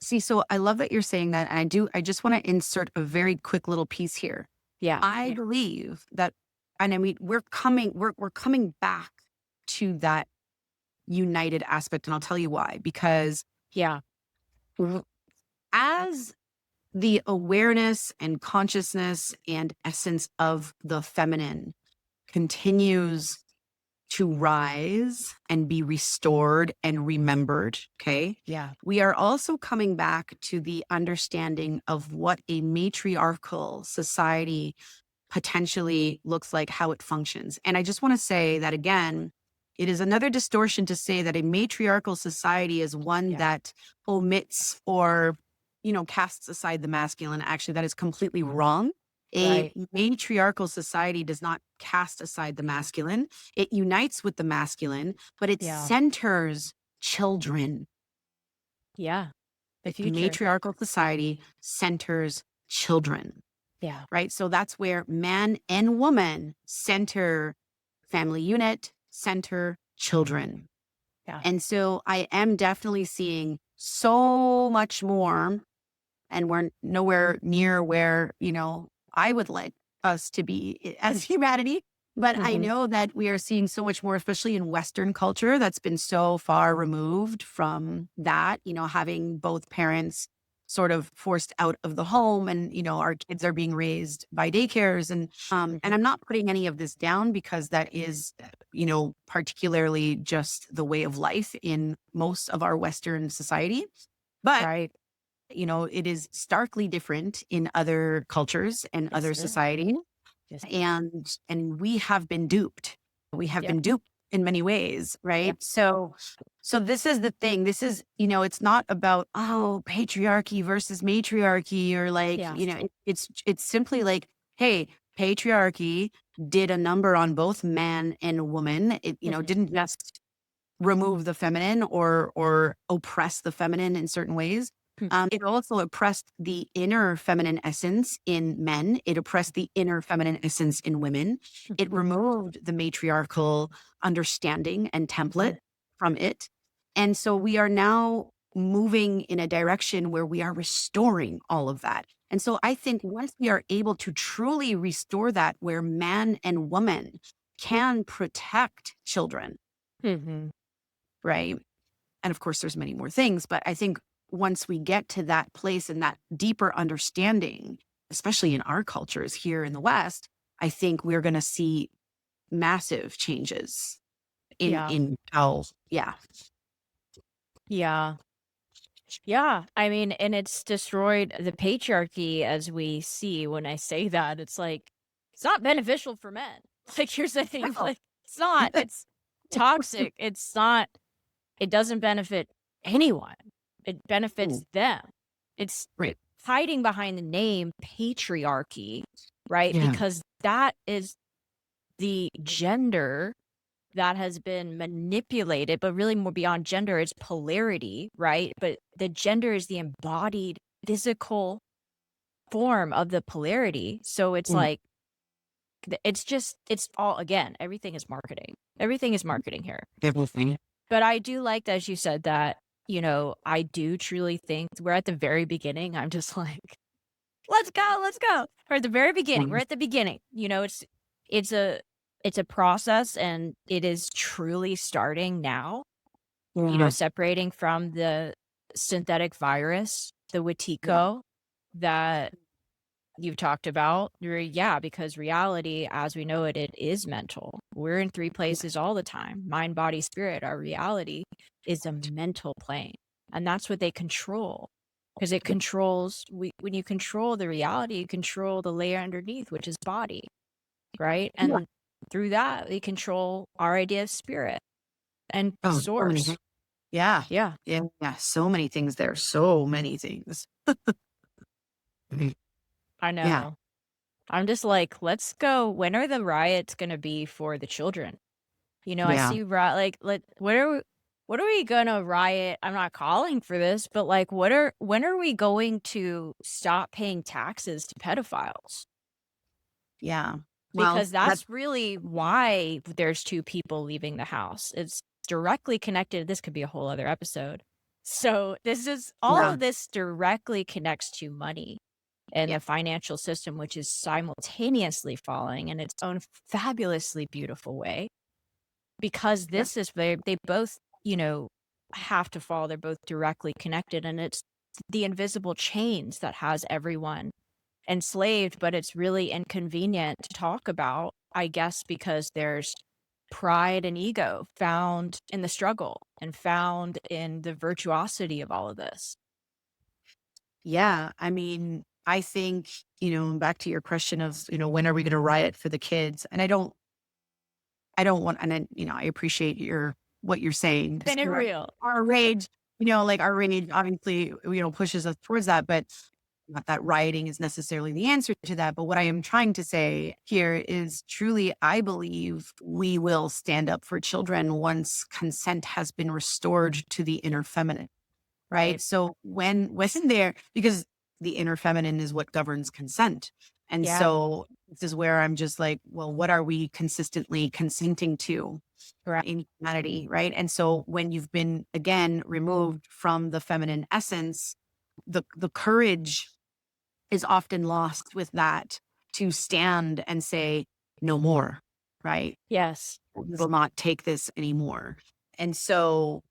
See, so I love that you're saying that. And I just want to insert a very quick little piece here. Yeah. I believe that, and I mean, we're coming back to that united aspect. And I'll tell you why, because Yeah. w- as the awareness and consciousness and essence of the feminine continues to rise and be restored and remembered. Okay. Yeah. We are also coming back to the understanding of what a matriarchal society potentially looks like, how it functions. And I just want to say that again, it is another distortion to say that a matriarchal society is one Yeah. that omits or, casts aside the masculine. Actually, that is completely wrong. A Right. matriarchal society does not cast aside the masculine. It unites with the masculine, but it Yeah. centers children. Yeah. The A future. matriarchal society centers children. Yeah. Right? So that's where man and woman center family unit, center children. Yeah. And so I am definitely seeing so much more, and we're nowhere near where, I would like us to be as humanity. But I Hmm. know that we are seeing so much more, especially in Western culture, that's been so far removed from that, having both parents sort of forced out of the home, and, our kids are being raised by daycares. And I'm not putting any of this down, because that is, particularly just the way of life in most of our Western society. But Right. it is starkly different in other cultures and Yes, other it is. societies. Yes. And we have been duped. We have Yep. been duped in many ways, right? Yep. So this is the thing. This is, it's not about, patriarchy versus matriarchy, or like, Yeah. it's simply like, hey, patriarchy did a number on both man and woman. It, Mhm. didn't just remove the feminine or oppress the feminine in certain ways. Hmm. It also oppressed the inner feminine essence in men. It oppressed the inner feminine essence in women. It removed the matriarchal understanding and template from it. And so we are now moving in a direction where we are restoring all of that. And so I think once we are able to truly restore that, where man and woman can protect children, Mhm. right? And of course, there's many more things, but I think once we get to that place and that deeper understanding, especially in our cultures here in the West, I think we're going to see massive changes in Yeah. how, yeah. Yeah. Yeah. I mean, and it's destroyed the patriarchy as we see. When I say that, it's like, it's not beneficial for men. Like you're saying, Oh, like, it's not, it's toxic. It's not, it doesn't benefit anyone. It benefits them. It's right. hiding behind the name patriarchy, right? Yeah. Because that is the gender that has been manipulated, but really more beyond gender, it's polarity, right? But the gender is the embodied physical form of the polarity. So it's Mm. like it's all, again, everything is marketing. Everything is marketing here. Everything. But I do like that, as you said, that, I do truly think we're at the very beginning. I'm just like, let's go, let's go. We're at the very beginning. We're at the beginning. It's a process, and it is truly starting now. Yeah. Separating from the synthetic virus, the Wetiko that you've talked about. Yeah, because reality, as we know it, it is mental. We're in three places all the time: mind, body, spirit. Our reality is a mental plane, and that's what they control. Because it controls, when you control the reality, you control the layer underneath, which is body, right? And through that, we control our idea of spirit and Oh, so many source. things. Yeah. Yeah. Yeah. Yeah. So many things there. So many things. I Yeah. know. I'm just like, let's go. When are the riots going to be for the children? I Yeah. see what are we going to riot? I'm not calling for this, but like, when are we going to stop paying taxes to pedophiles? Yeah. Well, Because that's really why there's two people leaving the house. It's directly connected. This could be a whole other episode. So all of this directly connects to money and the financial system, which is simultaneously falling in its own fabulously beautiful way. Because this is they both, have to fall. They're both directly connected, and it's the invisible chains that has everyone enslaved. But it's really inconvenient to talk about, I guess, because there's pride and ego found in the struggle and found in the virtuosity of all of this. Yeah. I mean, I think, back to your question of, when are we going to riot for the kids? And I don't want, and then, I appreciate what you're saying. Been it real. Our rage, like our rage obviously, pushes us towards that, but not that rioting is necessarily the answer to that. But what I am trying to say here is truly, I believe we will stand up for children once consent has been restored to the inner feminine. Right. So when there, because the inner feminine is what governs consent. And so this is where I'm just like, well, what are we consistently consenting to in humanity? Right. And so when you've been, again, removed from the feminine essence, the courage is often lost with that, to stand and say no more. Right. Yes. We will not take this anymore. And so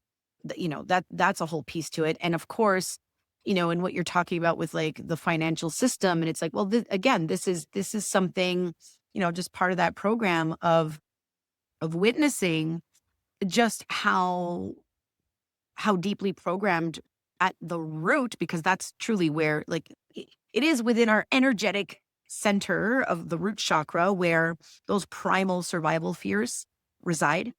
that's a whole piece to it. And of course, and what you're talking about with like the financial system, and it's like, well, again, this is something, just part of that program of witnessing just how deeply programmed at the root, because that's truly where, like, it is within our energetic center of the root chakra where those primal survival fears reside.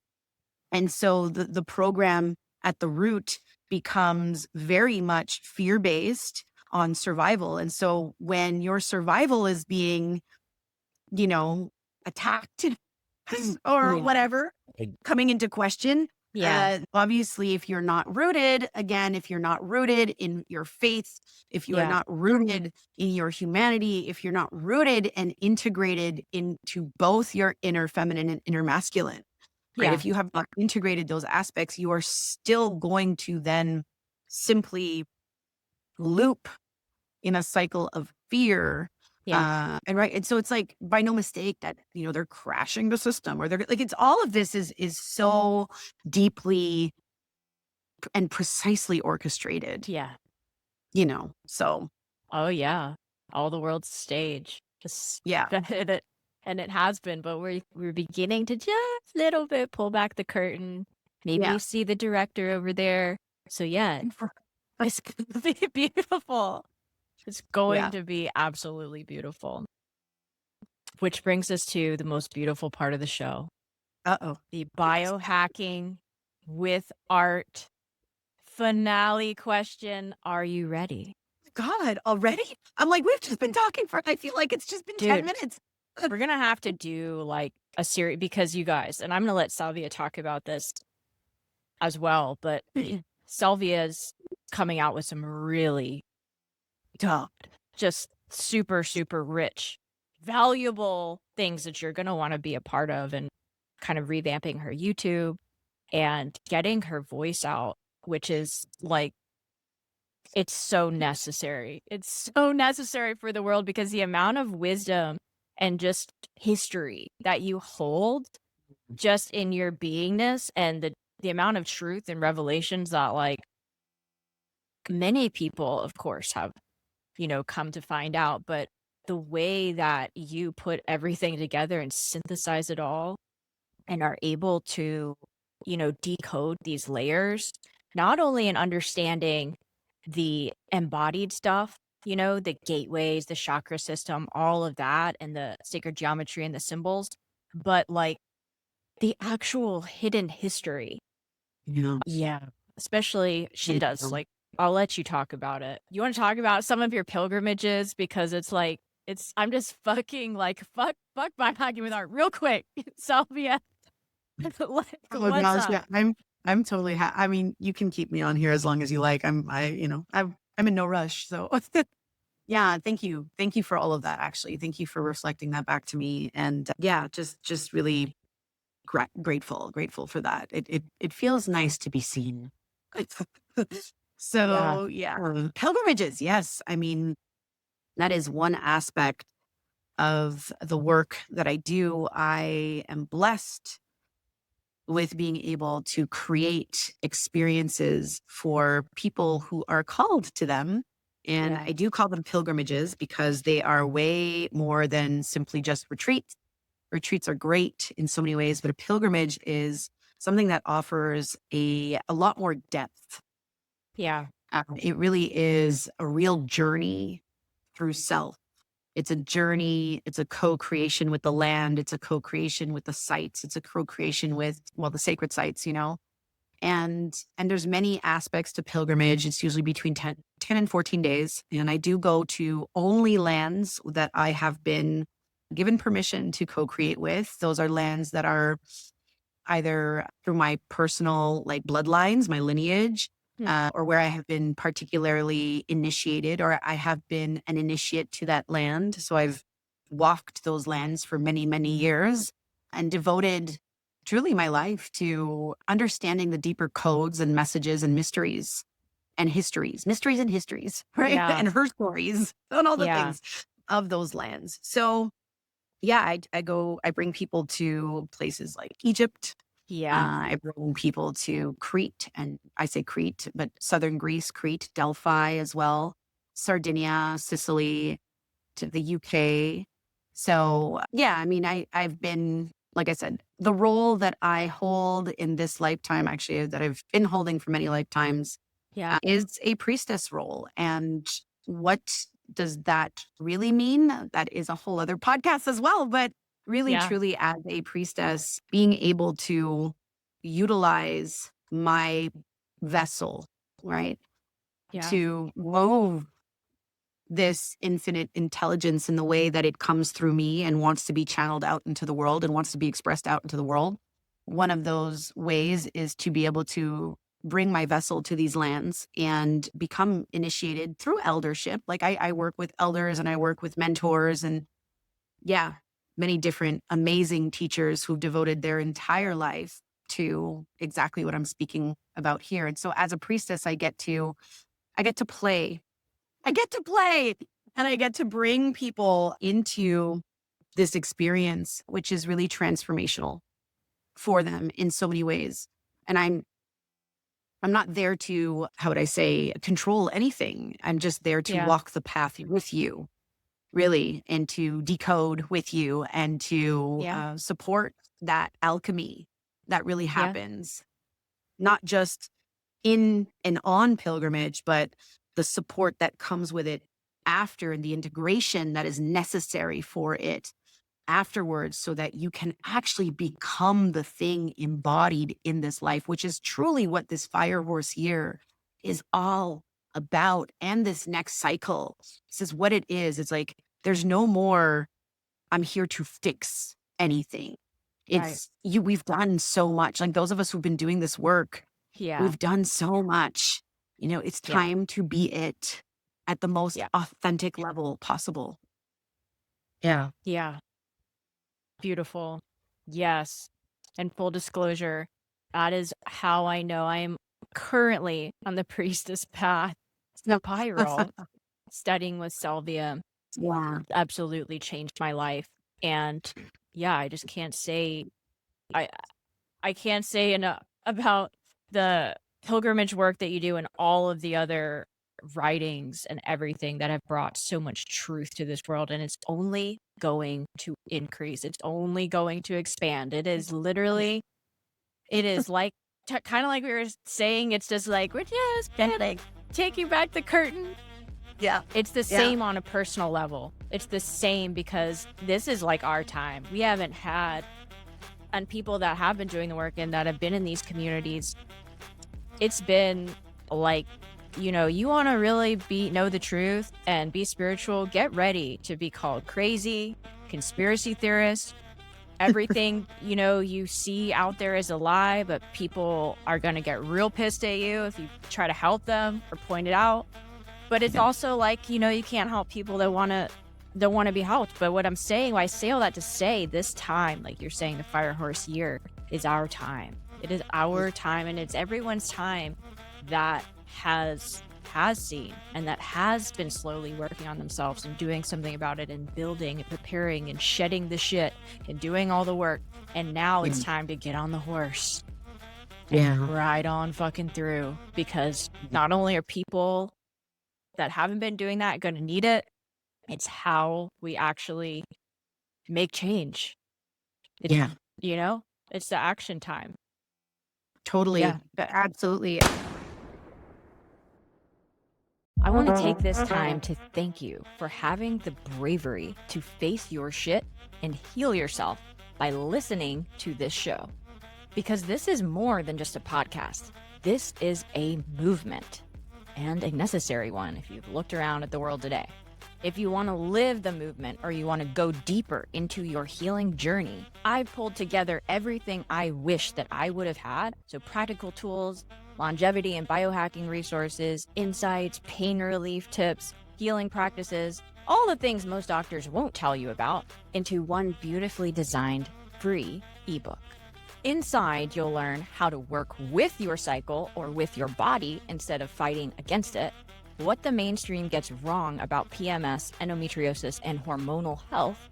And so the program at the root becomes very much fear-based on survival. And so when your survival is being, attacked or whatever, coming into question, obviously, if you're not rooted, again, if you're not rooted in your faith, if you are not rooted in your humanity, if you're not rooted and integrated into both your inner feminine and inner masculine, right? If you have not integrated those aspects, you are still going to then simply loop in a cycle of fear. And so it's like, by no mistake that, they're crashing the system, or they're like, it's all of this is so deeply and precisely orchestrated. So. Oh yeah. All the world's stage. Just and it has been, but we're beginning to just a little bit pull back the curtain. Maybe you see the director over there. So it's gonna be beautiful. It's going to be absolutely beautiful. Which brings us to the most beautiful part of the show. The biohacking with art finale question. Are you ready? God, already? I'm like, we've just been talking I feel like it's just been 10 minutes. We're going to have to do like a series, because you guys, and I'm going to let Selvia talk about this as well, but Selvia's coming out with some really just super, super rich, valuable things that you're going to want to be a part of, and kind of revamping her YouTube and getting her voice out, which is like, it's so necessary. It's so necessary for the world, because the amount of wisdom and just history that you hold just in your beingness, and the amount of truth and revelations that, like, many people, of course, have, come to find out, but the way that you put everything together and synthesize it all and are able to, decode these layers, not only in understanding the embodied stuff, the gateways, the chakra system, all of that, and the sacred geometry and the symbols, but like the actual hidden history. Yeah. Yeah. Especially she And, does, like, I'll let you talk about it. You wanna talk about some of your pilgrimages? Because it's like, I'm just fucking like, fuck biohacking with art real quick. Selvia, oh what's gosh, up? yeah, I'm totally I mean, you can keep me on here as long as you like. I'm in no rush. So yeah, thank you. Thank you for all of that, actually. Thank you for reflecting that back to me. And yeah, just really grateful for that. It feels nice to be seen. Yeah. So yeah, pilgrimages. Yes. I mean, that is one aspect of the work that I do. I am blessed with being able to create experiences for people who are called to them. And Yeah. I do call them pilgrimages because they are way more than simply just retreats. Retreats are great in so many ways, but a pilgrimage is something that offers a lot more depth. Yeah. It really is a real journey through self. It's a journey. It's a co-creation with the land. It's a co-creation with the sites. It's a co-creation with, well, the sacred sites, and there's many aspects to pilgrimage. It's usually between 10 and 14 days. And I do go to only lands that I have been given permission to co-create with. Those are lands that are either through my personal like bloodlines, my lineage, Hmm. or where I have been particularly initiated, or I have been an initiate to that land. So I've walked those lands for many, many years and devoted truly my life to understanding the deeper codes and messages and mysteries and mysteries and histories, right? Yeah. And her stories and all the Yeah. things of those lands. So yeah, I bring people to places like Egypt. Yeah. I bring people to Crete, and I say Crete, but southern Greece, Crete, Delphi as well, Sardinia, Sicily, to the UK. So yeah, I mean, I've been, like I said, the role that I hold in this lifetime, actually, that I've been holding for many lifetimes, Yeah. is a priestess role. And what does that really mean? That is a whole other podcast as well. But really, Yeah. truly, as a priestess, being able to utilize my vessel, right, Yeah. to move this infinite intelligence in the way that it comes through me and wants to be channeled out into the world and wants to be expressed out into the world. One of those ways is to be able to bring my vessel to these lands and become initiated through eldership. Like I work with elders and I work with mentors and yeah, many different amazing teachers who've devoted their entire life to exactly what I'm speaking about here. And so as a priestess, I get to play. I get to play and I get to bring people into this experience, which is really transformational for them in so many ways. And I'm not there to, how would I say, control anything. I'm just there to Yeah. walk the path with you, really, and to decode with you and to Yeah. support that alchemy that really Yeah. happens, not just in and on pilgrimage, but the support that comes with it after and the integration that is necessary for it afterwards so that you can actually become the thing embodied in this life, which is truly what this fire horse year is all about. And this next cycle, this is what it is. It's like, there's no more, I'm here to fix anything. Right. We've done so much. Like those of us who've been doing this work, Yeah. we've done so much. It's Yeah. time to be it at the most Yeah. authentic level possible. Yeah. Yeah. Beautiful. Yes. And full disclosure, that is how I know I am currently on the priestess path spiral. Studying with Selvia Yeah. absolutely changed my life. And yeah, I just can't say I I can't say enough about the pilgrimage work that you do and all of the other writings and everything that have brought so much truth to this world. And it's only going to increase. It's only going to expand. It is literally, it is like, kind of like we were saying, it's just like, we're just kind of like taking back the curtain. Yeah. It's the same on a personal level. It's the same because this is like our time. We haven't had, and people that have been doing the work and that have been in these communities, it's been like, you know, you want to really know the truth and be spiritual, get ready to be called crazy, conspiracy theorist. Everything, you know, you see out there is a lie, but people are going to get real pissed at you if you try to help them or point it out. But it's also like, you know, you can't help people that want to be helped. But what I'm saying, I say all that to say this time, like you're saying, the Fire Horse year is our time. It is our time, and it's everyone's time that has seen and that has been slowly working on themselves and doing something about it and building and preparing and shedding the shit and doing all the work. And now it's time to get on the horse and ride on fucking through, because not only are people that haven't been doing that going to need it, it's how we actually make change. You know, it's the action time. Totally. Yeah. Absolutely. I want to take this time to thank you for having the bravery to face your shit and heal yourself by listening to this show. Because this is more than just a podcast. This is a movement, and a necessary one if you've looked around at the world today. If you want to live the movement or you want to go deeper into your healing journey, I've pulled together everything I wish that I would have had. So practical tools, longevity and biohacking resources, insights, pain relief tips, healing practices, all the things most doctors won't tell you about, into one beautifully designed free ebook. Inside, you'll learn how to work with your cycle or with your body instead of fighting against it, what the mainstream gets wrong about PMS, endometriosis, and hormonal health,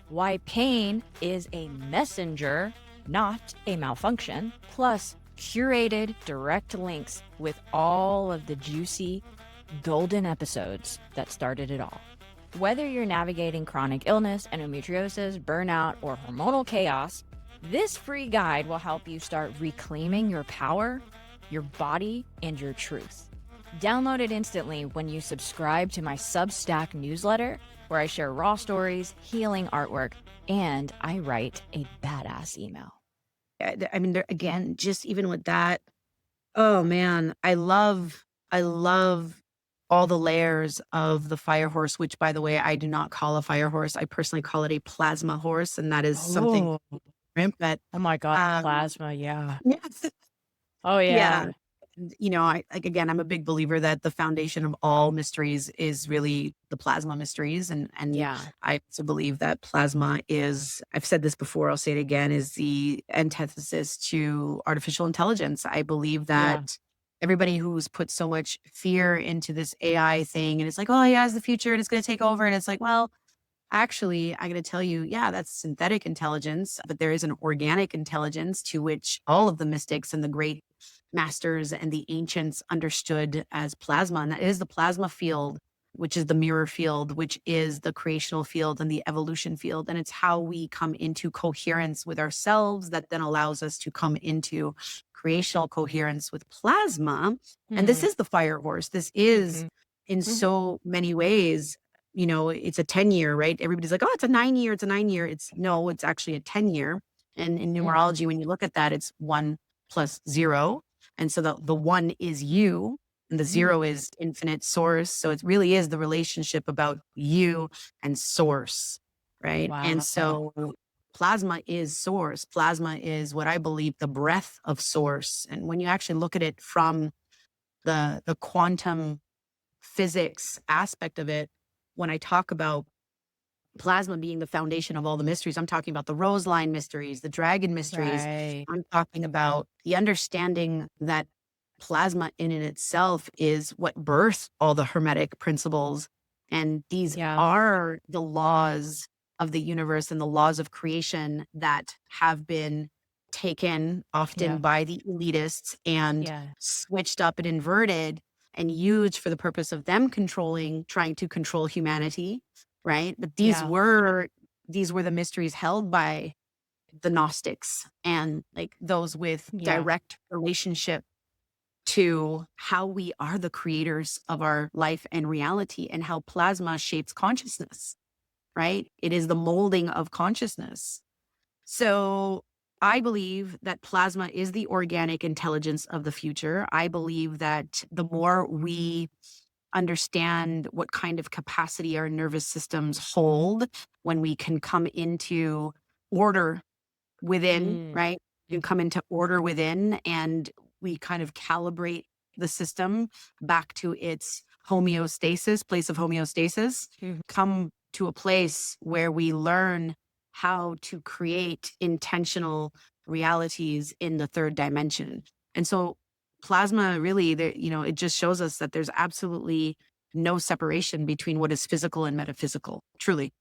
why pain is a messenger, not a malfunction, plus curated direct links with all of the juicy, golden episodes that started it all. Whether you're navigating chronic illness, endometriosis, burnout, or hormonal chaos, this free guide will help you start reclaiming your power, your body, and your truth. Download it instantly when you subscribe to my Substack newsletter, where I share raw stories, healing artwork, and I write a badass email. I mean, again, just even with that, oh man, I love all the layers of the Fire Horse, which, by the way, I do not call a Fire Horse. I personally call it a plasma horse, and that is something different. But oh my god, plasma, yeah. Yes. Oh yeah. You know, again, I'm a big believer that the foundation of all mysteries is really the plasma mysteries. And Yeah. I also believe that plasma is, I've said this before, I'll say it again, is the antithesis to artificial intelligence. I believe that everybody who's put so much fear into this AI thing, and it's like, oh yeah, it's the future and it's going to take over. And it's like, well, actually, I got to tell you, yeah, that's synthetic intelligence, but there is an organic intelligence to which all of the mystics and the great masters and the ancients understood as plasma. And that is the plasma field, which is the mirror field, which is the creational field and the evolution field. And it's how we come into coherence with ourselves that then allows us to come into creational coherence with plasma. And this is the Fire Horse. This is in so many ways, you know, it's a 10-year, right? Everybody's like, oh, it's a 9-year, it's a 9-year. It's actually a 10-year. And in numerology, when you look at that, it's 1 plus 0. And so the 1 is you and the 0 is infinite source. So it really is the relationship about you and source, right? Wow. And so plasma is source. Plasma is what I believe the breath of source. And when you actually look at it from the quantum physics aspect of it, when I talk about plasma being the foundation of all the mysteries. I'm talking about the rose line mysteries, the dragon mysteries. Right. I'm talking about the understanding that plasma in and itself is what births all the hermetic principles. And these Yeah. are the laws of the universe and the laws of creation that have been taken often Yeah. by the elitists and Yeah. switched up and inverted and used for the purpose of them trying to control humanity, right? But these Yeah. were the mysteries held by the Gnostics and like those with Yeah. direct relationship to how we are the creators of our life and reality and how plasma shapes consciousness, right? It is the molding of consciousness. So I believe that plasma is the organic intelligence of the future. I believe that the more we understand what kind of capacity our nervous systems hold when we can come into order within, right? You come into order within and we kind of calibrate the system back to its homeostasis, place of homeostasis, come to a place where we learn how to create intentional realities in the third dimension. And so plasma really, it just shows us that there's absolutely no separation between what is physical and metaphysical, truly.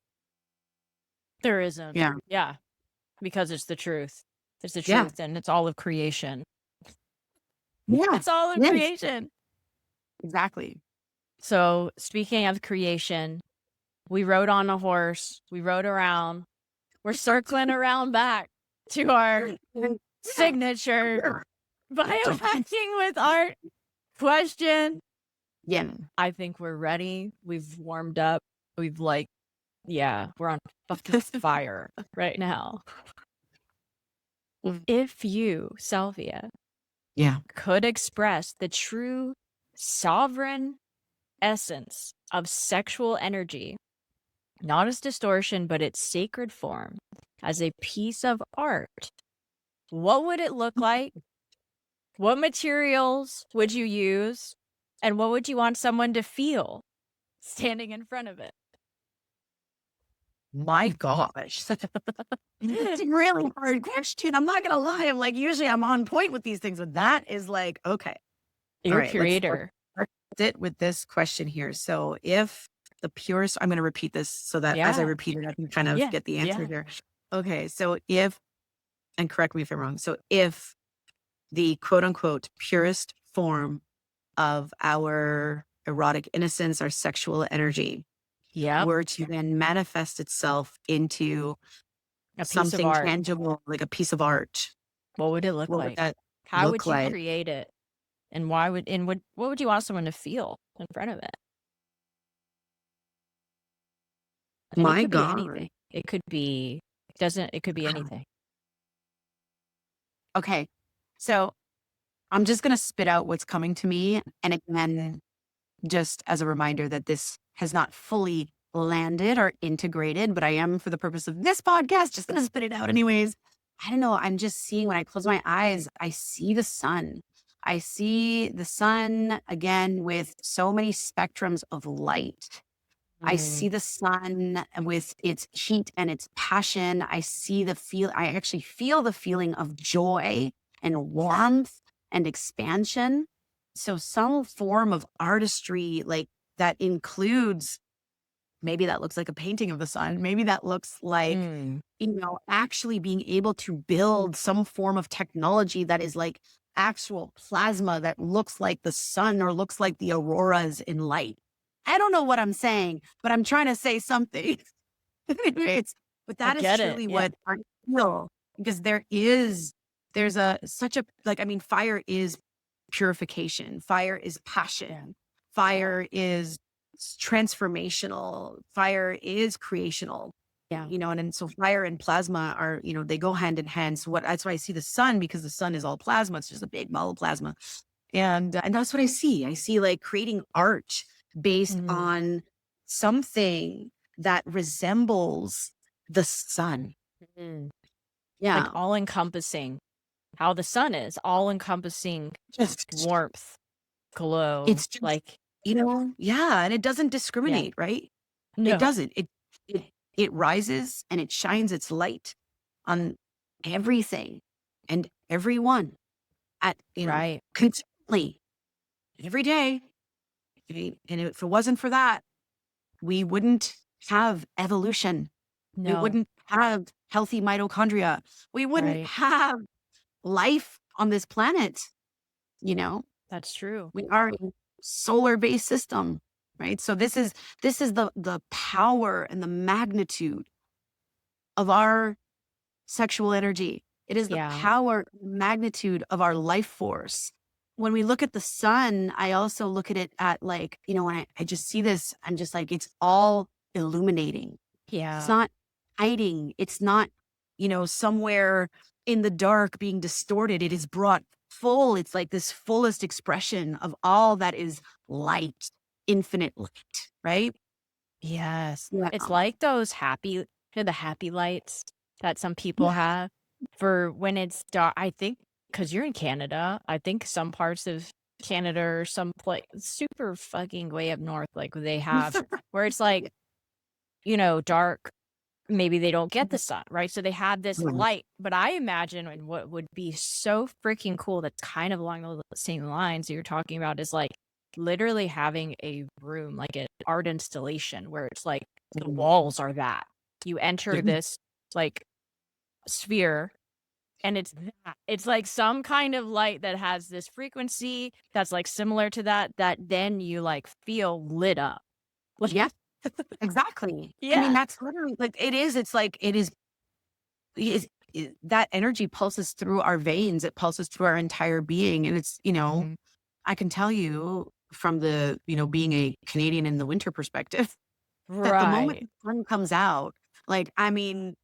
There isn't. Yeah. Yeah. Because it's the truth. It's the Yeah. truth and it's all of creation. Yeah. It's all of Yes. creation. Exactly. So speaking of creation, we rode on a horse. We rode around. We're circling around back to our signature biohacking with art question. Yeah. I think we're ready. We've warmed up. We've we're on fucking fire right now. If you, Selvia, Yeah. could express the true sovereign essence of sexual energy, not as distortion, but its sacred form, as a piece of art, what would it look like? What materials would you use? And what would you want someone to feel standing in front of it? My gosh. It's a really hard question. I'm not gonna lie. I'm like, usually I'm on point with these things, but that is like, okay. You're All a right, creator. let's sit with this question here. So if the purest, I'm gonna repeat this so that as I Yeah. repeat it, I can kind of Yeah. get the answer Yeah. here. Okay, so and correct me if I'm wrong. So if the quote unquote purest form of our erotic innocence, our sexual energy, Yep. were to then manifest itself into A piece of something art. tangible, like a piece of art, What would it look what would like? that How look would you like? create it? And what would you want someone to feel in front of it? And it My could be God. anything. It could be anything. Okay. So I'm just going to spit out what's coming to me. And again, just as a reminder that this has not fully landed or integrated, but I am, for the purpose of this podcast, just going to spit it out anyways. I don't know. I'm just seeing, when I close my eyes, I see the sun. I see the sun again with so many spectrums of light. I see the sun with its heat and its passion. I actually feel the feeling of joy and warmth and expansion. So some form of artistry like that includes, maybe that looks like a painting of the sun. Maybe that looks like, actually being able to build some form of technology that is like actual plasma that looks like the sun or looks like the auroras in light. I don't know what I'm saying, but I'm trying to say something. But that is truly what I feel, because fire is purification. Fire is passion. Fire is transformational. Fire is creational. Yeah. And so fire and plasma are, they go hand in hand. So that's why I see the sun, because the sun is all plasma. It's just a big ball of plasma. And that's what I see. I see like creating art based on something that resembles the sun. Yeah. Like all encompassing. How the sun is all encompassing, Just warmth, glow. It's just, like, yeah. And it doesn't discriminate, right? No. It doesn't. it rises and it shines its light on everything and everyone at, Right. consistently every day. And if it wasn't for that, we wouldn't have evolution. We No. wouldn't have healthy mitochondria. We wouldn't Right. have life on this planet. You know, That's true. we are a solar-based system, right? So this is the power and the magnitude of our sexual energy. It is the Yeah. power, magnitude of our life force. When we look at the sun, I also look at it at like, when I just see this, I'm just like, it's all illuminating. It's Yeah. not hiding. It's not, somewhere in the dark being distorted. It is brought full. It's like this fullest expression of all that is light, infinite light, right? Yes. Yeah. It's like those the happy lights that some people Yeah. have for when it's dark. I think because you're in Canada, I think some parts of Canada or some place super fucking way up north, like they have where it's like, dark. Maybe they don't get the sun, right? So they have this Right. light. But I imagine and what would be so freaking cool that's kind of along the same lines that you're talking about is like literally having a room, like an art installation where it's like the walls are that. You enter this like sphere and it's that. It's like some kind of light that has this frequency that's like similar to that then you like feel lit up. Like, Yeah. Exactly. I mean, yeah. that's literally like it is. It's like that energy pulses through our veins. It pulses through our entire being. And it's, Mhm. I can tell you from the, being a Canadian in the winter perspective, that the moment Right. the sun comes out, like, I mean,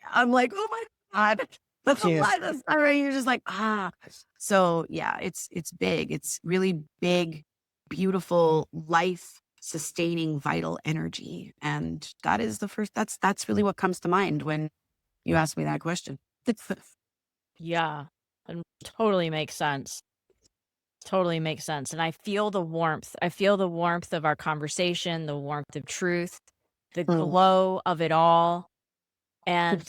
I'm like, oh my God, that's a Dude. lot of sun, right? You're just like, ah. So yeah, it's big. It's really big, beautiful, life sustaining, vital energy. And that is that's really what comes to mind when you ask me that question. Yeah, and totally makes sense. Totally makes sense. And I feel the warmth. I feel the warmth of our conversation, the warmth of truth, the Mm. glow of it all. And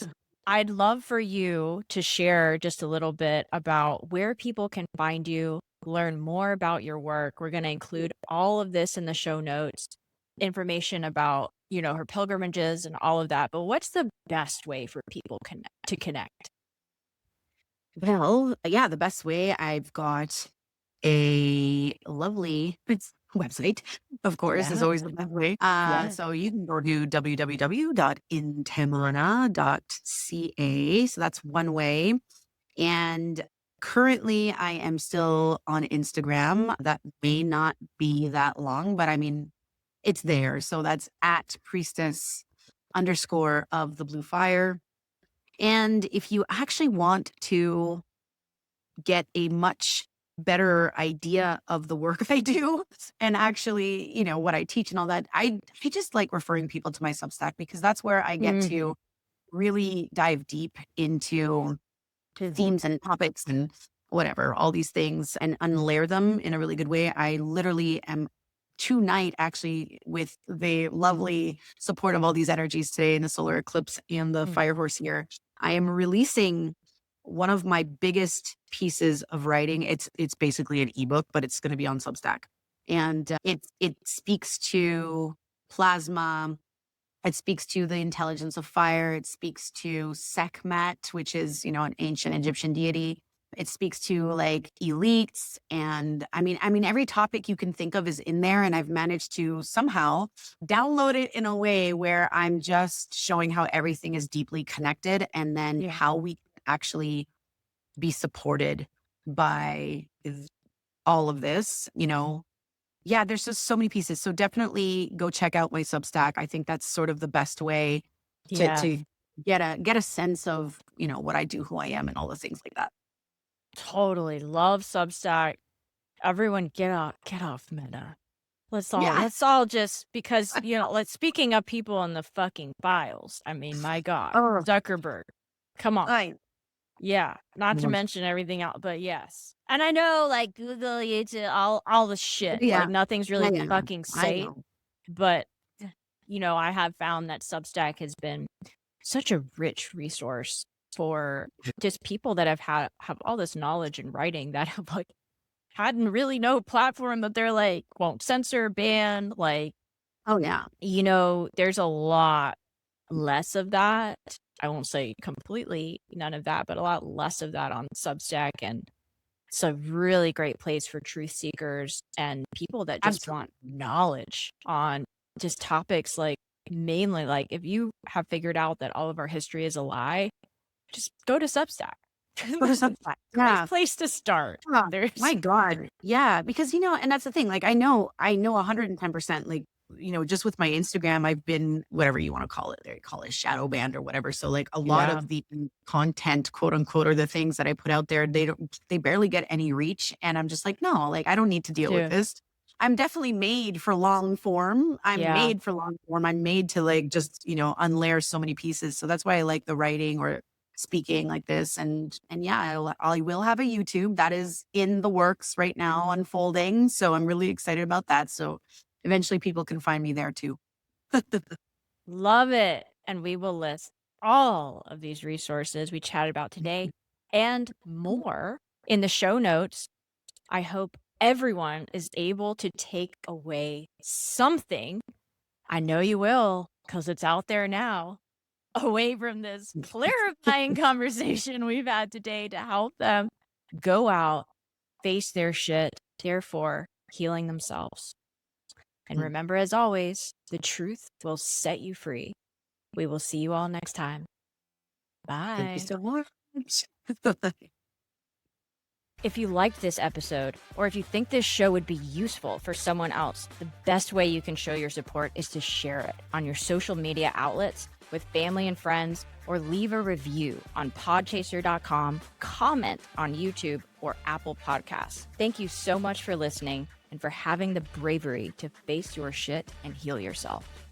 I'd love for you to share just a little bit about where people can find you, learn more about your work. We're going to include all of this in the show notes, information about, her pilgrimages and all of that. But what's the best way for people to connect? Well, yeah, the best way, I've got a lovely website, of course, is Yeah. always the best way. Yeah. So you can go to www.intemana.ca. So that's one way. And currently, I am still on Instagram. That may not be that long, but I mean, it's there. So that's at Priestess underscore of the blue fire. And if you actually want to get a much better idea of the work I do and actually, what I teach and all that, I just like referring people to my Substack because that's where I get Mhm. to really dive deep into themes and topics and whatever, all these things and unlayer them in a really good way. I literally am tonight actually with the lovely support of all these energies today in the solar eclipse and the Mm. fire horse here. I am releasing one of my biggest pieces of writing. It's basically an ebook, but it's going to be on Substack. And it speaks to plasma, it speaks to the intelligence of fire. It speaks to Sekhmet, which is, an ancient Egyptian deity. It speaks to like elites. And I mean, every topic you can think of is in there. And I've managed to somehow download it in a way where I'm just showing how everything is deeply connected and then Yeah. how we actually be supported by all of this, yeah, there's just so many pieces. So definitely go check out my Substack. I think that's sort of the best way to Yeah. get a sense of, what I do, who I am, and all the things like that. Totally. Love Substack. Everyone get off Meta. Yeah. Let's all just because, speaking of people in the fucking files, I mean, my God, Oh, Zuckerberg. Come on. I Yeah. Not to mm, mention everything else, but yes. And I know like Google, YouTube, all the shit. yeah, Like nothing's yeah, really yeah. fucking I safe, know. but I have found that Substack has been such a rich resource for just people that have all this knowledge in writing that have like hadn't really no platform that they're like won't censor, ban, like, Oh, yeah. there's a lot less of that. I won't say completely none of that, but a lot less of that on Substack. And it's a really great place for truth seekers and people that just Absolutely. want knowledge on just topics like mainly like if you have figured out that all of our history is a lie, just go to Substack. Go to Substack. Great Yeah. place to start. Yeah. There's My God. Yeah. Because, and that's the thing. Like, I know 110%, like, just with my Instagram, I've been whatever you want to call it. They call it shadow banned or whatever. So like a lot yeah. of the content, quote unquote, or the things that I put out there, they barely get any reach. And I'm just like, no, like I don't need to deal with Too. this. I'm definitely made for long form. I'm Yeah. made for long form. I'm made to like just, unlayer so many pieces. So that's why I like the writing or speaking like this. And yeah, I will have a YouTube that is in the works right now, unfolding. So I'm really excited about that. So eventually people can find me there too. Love it. And we will list all of these resources we chatted about today and more in the show notes. I hope everyone is able to take away something. I know you will, because it's out there now, away from this clarifying conversation we've had today to help them go out, face their shit, therefore healing themselves. And remember, as always, the truth will set you free. We will see you all next time. Bye. Thank you so much. If you liked this episode, or if you think this show would be useful for someone else, the best way you can show your support is to share it on your social media outlets with family and friends, or leave a review on podchaser.com, comment on YouTube or Apple Podcasts. Thank you so much for listening and for having the bravery to face your shit and heal yourself.